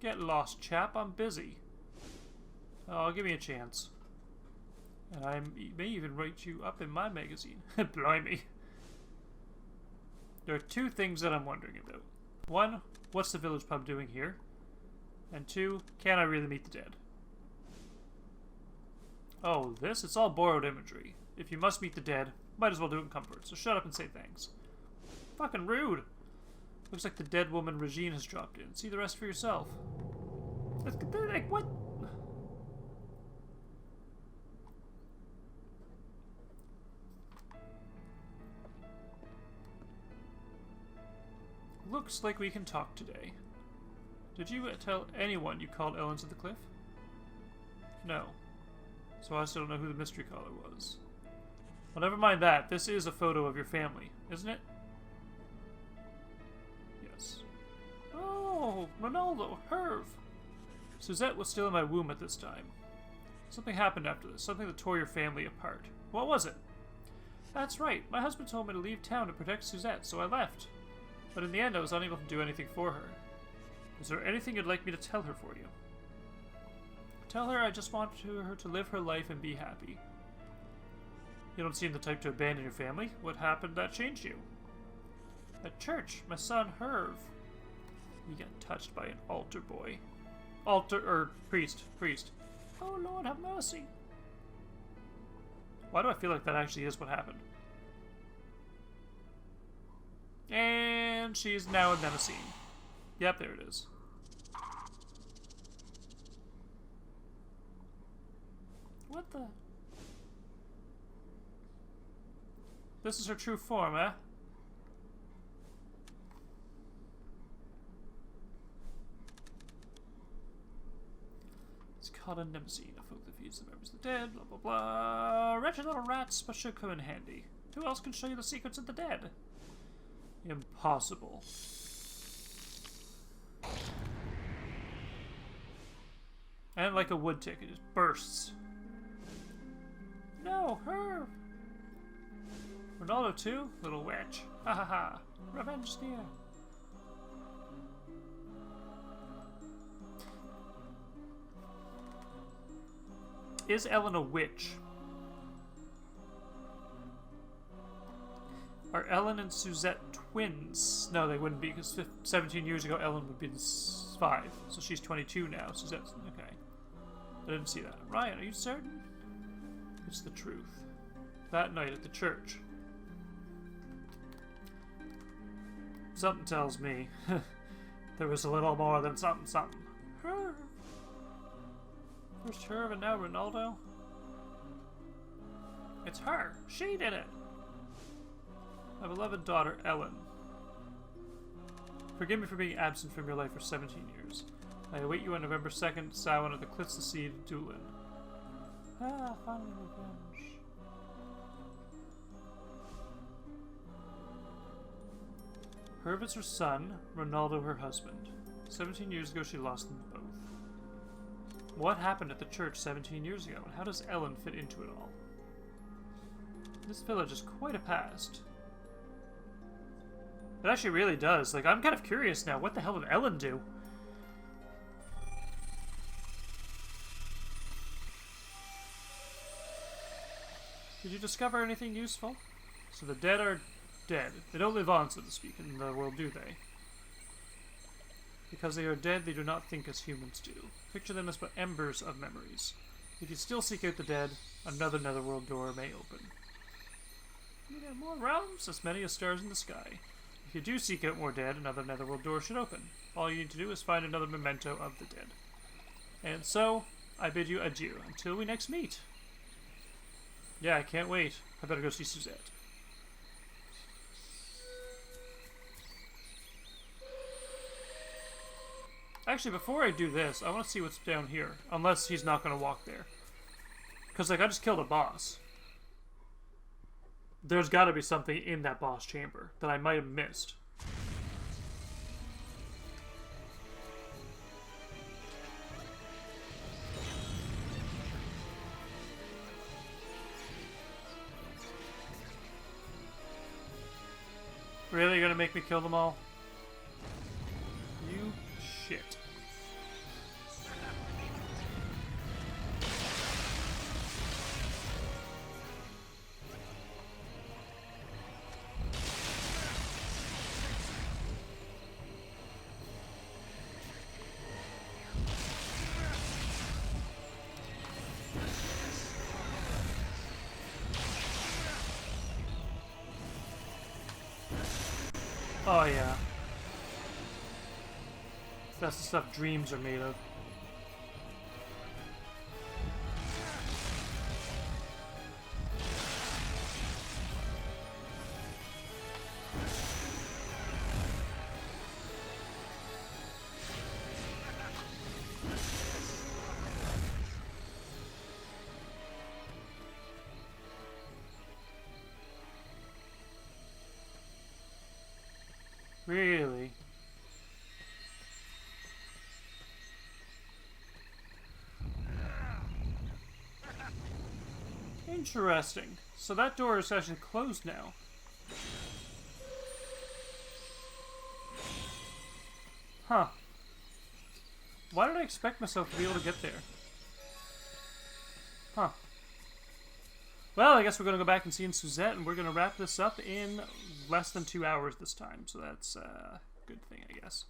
Get lost, chap. I'm busy. Oh, give me a chance. And I may even write you up in my magazine. Blimey. There are two things that I'm wondering about. One, what's the village pub doing here? And two, can I really meet the dead? Oh, this? It's all borrowed imagery. If you must meet the dead, might as well do it in comfort, so shut up and say thanks. Fucking rude. Looks like the dead woman Regine has dropped in. See the rest for yourself. Like, what? Looks like we can talk today. Did you tell anyone you called Ellen to the cliff? No. So I still don't know who the mystery caller was. Well, never mind that. This is a photo of your family, isn't it? Yes. Oh, Ronaldo, Herve. Suzette was still in my womb at this time. Something happened after this, something that tore your family apart. What was it? That's right. My husband told me to leave town to protect Suzette, so I left. But in the end, I was unable to do anything for her. Is there anything you'd like me to tell her for you? Tell her I just want her to live her life and be happy. You don't seem the type to abandon your family. What happened that changed you? At church, my son Herve. He got touched by an altar boy. Priest. Oh Lord, have mercy. Why do I feel like that actually is what happened? And she's now in Nemesis. Yep, there it is. What the? This is her true form, eh? It's called a Nemesis, a folk that feeds the members of the dead, blah blah blah. Wretched little rats, but should come in handy. Who else can show you the secrets of the dead? Impossible. And like a wood tick, it just bursts. No, her! Ronaldo too? Little witch. Ha ha ha. Revenge near. Is Ellen a witch? Are Ellen and Suzette twins? No, they wouldn't be, because 17 years ago Ellen would be 5. So she's 22 now. Suzette's... okay. I didn't see that. Ryan, are you certain? It's the truth. That night at the church. Something tells me there was a little more than something. Herve. First Herve and now Ronaldo. It's her. She did it. My beloved daughter, Ellen. Forgive me for being absent from your life for 17 years. I await you on November 2nd, Samhain at the Cliffs of Seed, Doolin. Ah, finally revenge. Herve is her son, Ronaldo her husband. 17 years ago she lost them both. What happened at the church 17 years ago, and how does Ellen fit into it all? This village is quite a past. It actually really does. Like, I'm kind of curious now. What the hell did Ellen do? Did you discover anything useful? So the dead are dead. They don't live on, so to speak, in the world, do they? Because they are dead, they do not think as humans do. Picture them as but embers of memories. If you still seek out the dead, another netherworld door may open. You get more realms, as many as stars in the sky. If you do seek out more dead, another netherworld door should open. All you need to do is find another memento of the dead. And so, I bid you adieu, until we next meet. Yeah, I can't wait. I better go see Suzette. Actually, before I do this, I want to see what's down here. Unless he's not going to walk there. Because, like, I just killed a boss. There's got to be something in that boss chamber that I might have missed. Really? You're going to make me kill them all? You shit. Oh yeah. That's the stuff dreams are made of. Really? Interesting. So that door is actually closed now. Huh. Why did I expect myself to be able to get there? Huh. Well, I guess we're going to go back and see Suzette, and we're going to wrap this up in less than 2 hours this time. So that's a good thing, I guess.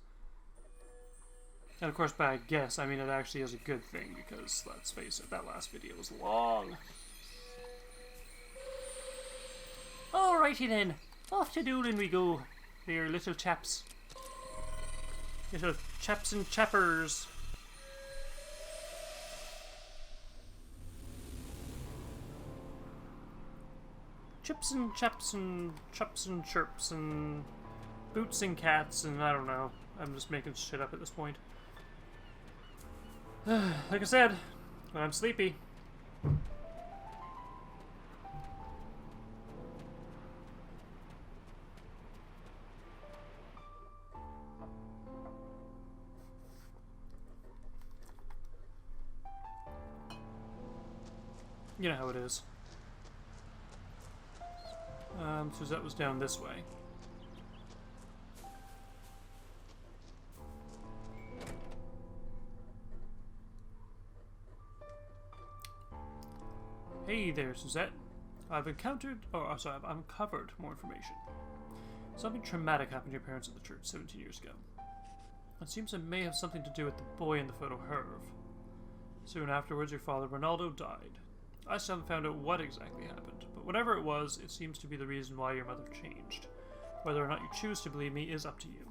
And of course, by I guess, I mean it actually is a good thing, because let's face it, that last video was long. Alrighty then, off to dueling we go, dear little chaps. Little chaps and chappers. Chips and chaps and chops and chirps and boots and cats and I don't know. I'm just making shit up at this point. Like I said, when I'm sleepy. You know how it is. Suzette was down this way. Hey there, Suzette. I've uncovered more information. Something traumatic happened to your parents at the church 17 years ago. It seems it may have something to do with the boy in the photo, Herve. Soon afterwards, your father, Ronaldo, died. I still haven't found out what exactly happened, but whatever it was, it seems to be the reason why your mother changed. Whether or not you choose to believe me is up to you.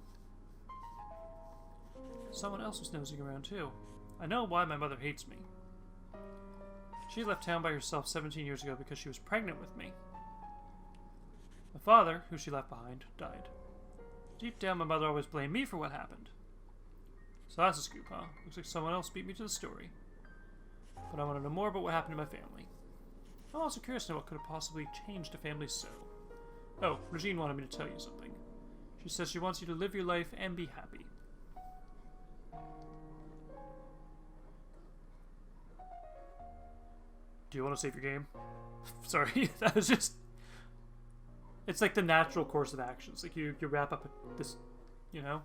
Someone else was nosing around too. I know why my mother hates me. She left town by herself 17 years ago because she was pregnant with me. My father, who she left behind, died. Deep down, my mother always blamed me for what happened. So that's a scoop, huh? Looks like someone else beat me to the story. But I want to know more about what happened to my family. I'm also curious to know what could have possibly changed a family so. Oh, Regine wanted me to tell you something. She says she wants you to live your life and be happy. Do you want to save your game? Sorry, that was just... It's like the natural course of actions. Like you wrap up this, you know?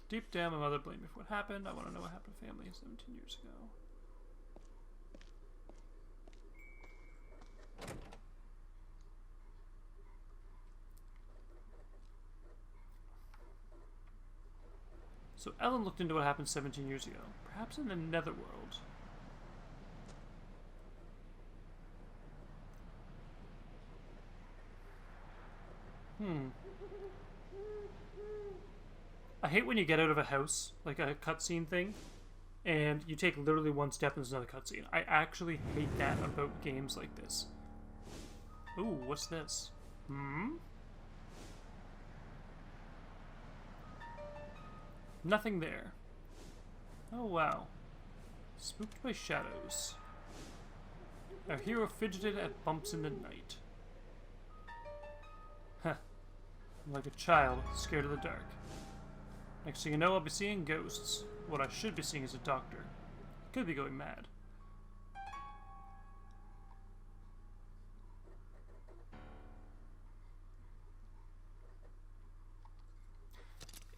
Deep down, my mother blamed me for what happened. I want to know what happened to family 17 years ago. So Ellen looked into what happened 17 years ago, perhaps in the Netherworld. I hate when you get out of a house, like a cutscene thing, and you take literally one step and there's another cutscene. I actually hate that about games like this. Ooh, what's this? Nothing there. Oh wow. Spooked by shadows. Our hero fidgeted at bumps in the night. Huh. I'm like a child, scared of the dark. Next thing you know, I'll be seeing ghosts. What I should be seeing is a doctor. Could be going mad.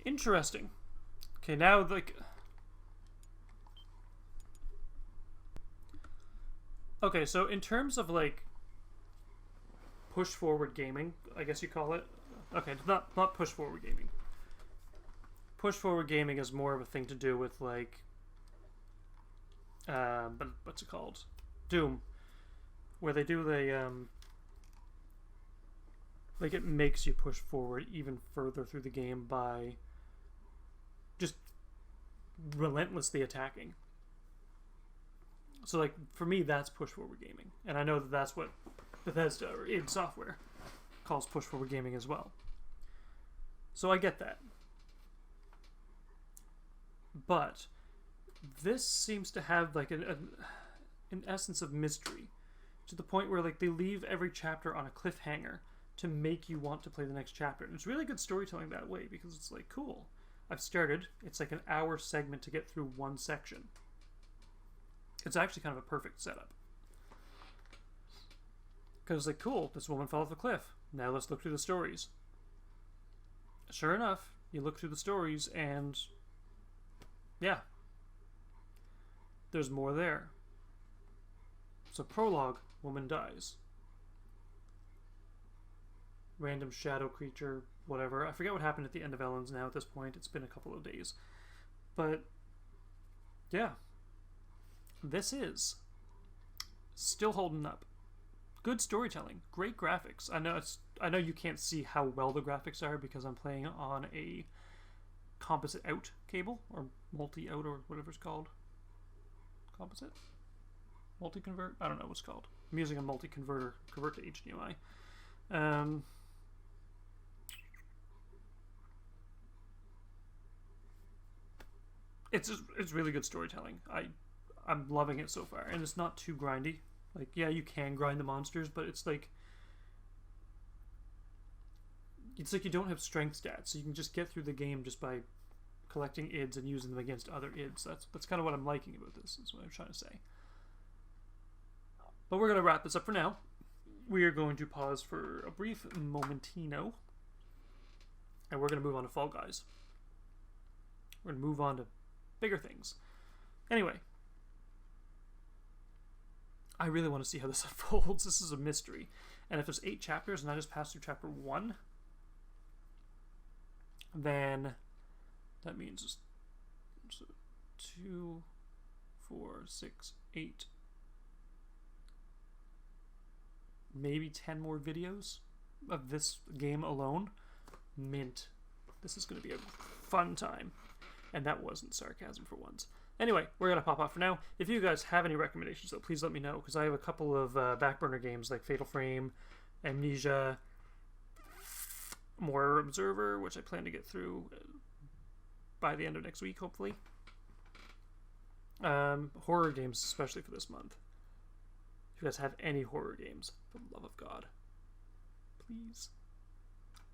Interesting. Okay, now, like... Okay, so in terms of, like, push-forward gaming, I guess you call it. Okay, not push-forward gaming. Push-forward gaming is more of a thing to do with, like... but what's it called? Doom. Where they do the, like, it makes you push forward even further through the game by just relentlessly attacking. So, like, for me, that's push-forward gaming. And I know that that's what Bethesda, or id Software, calls push-forward gaming as well. So I get that. But this seems to have, like, an essence of mystery. To the point where, like, they leave every chapter on a cliffhanger to make you want to play the next chapter. And it's really good storytelling that way, because it's like, cool. I've started. It's like an hour segment to get through one section. It's actually kind of a perfect setup. Because it's like, cool, this woman fell off a cliff. Now let's look through the stories. Sure enough, you look through the stories and... yeah. There's more there. So prologue, woman dies. Random shadow creature, whatever. I forget what happened at the end of Ellen's now at this point. It's been a couple of days. But, yeah. This is still holding up. Good storytelling. Great graphics. I know you can't see how well the graphics are because I'm playing on a composite out cable, or multi-out, or whatever it's called. Composite? Multi-convert? I don't know what it's called. I'm using a multi-converter, convert to HDMI. It's really good storytelling. I'm loving it so far, and it's not too grindy. Like, yeah, you can grind the monsters, but it's like you don't have strength stats, so you can just get through the game just by collecting ids and using them against other ids. That's kind of what I'm liking about this, is what I'm trying to say. But we're going to wrap this up for now. We are going to pause for a brief momentino, and we're going to move on to Fall Guys. We're going to move on to bigger things. Anyway, I really want to see how this unfolds. This is a mystery. And if there's 8 chapters and I just passed through chapter 1, then that means just 2, 4, 6, 8, maybe 10 more videos of this game alone. Mint. This is going to be a fun time. And that wasn't sarcasm for once. Anyway, we're going to pop off for now. If you guys have any recommendations, though, please let me know, because I have a couple of backburner games like Fatal Frame, Amnesia, more Observer, which I plan to get through by the end of next week, hopefully. Horror games, especially for this month. If you guys have any horror games, for the love of God, please.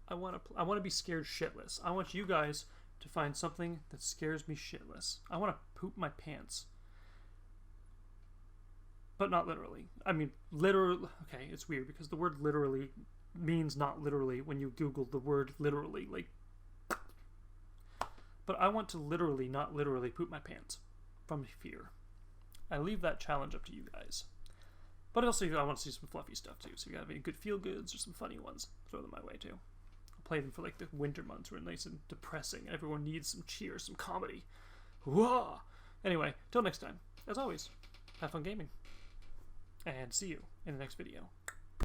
I want to be scared shitless. I want you guys to find something that scares me shitless. I want to poop my pants. But not literally. I mean, literally. Okay, it's weird because the word literally means not literally when you Google the word literally. Like, but I want to literally, not literally, poop my pants from fear. I leave that challenge up to you guys. But also, I want to see some fluffy stuff too. So if you have any good feel goods or some funny ones, throw them my way too. I'll play them for like the winter months where it's nice and depressing. Everyone needs some cheer, some comedy. Whoa! Anyway, till next time, as always, have fun gaming. And see you in the next video.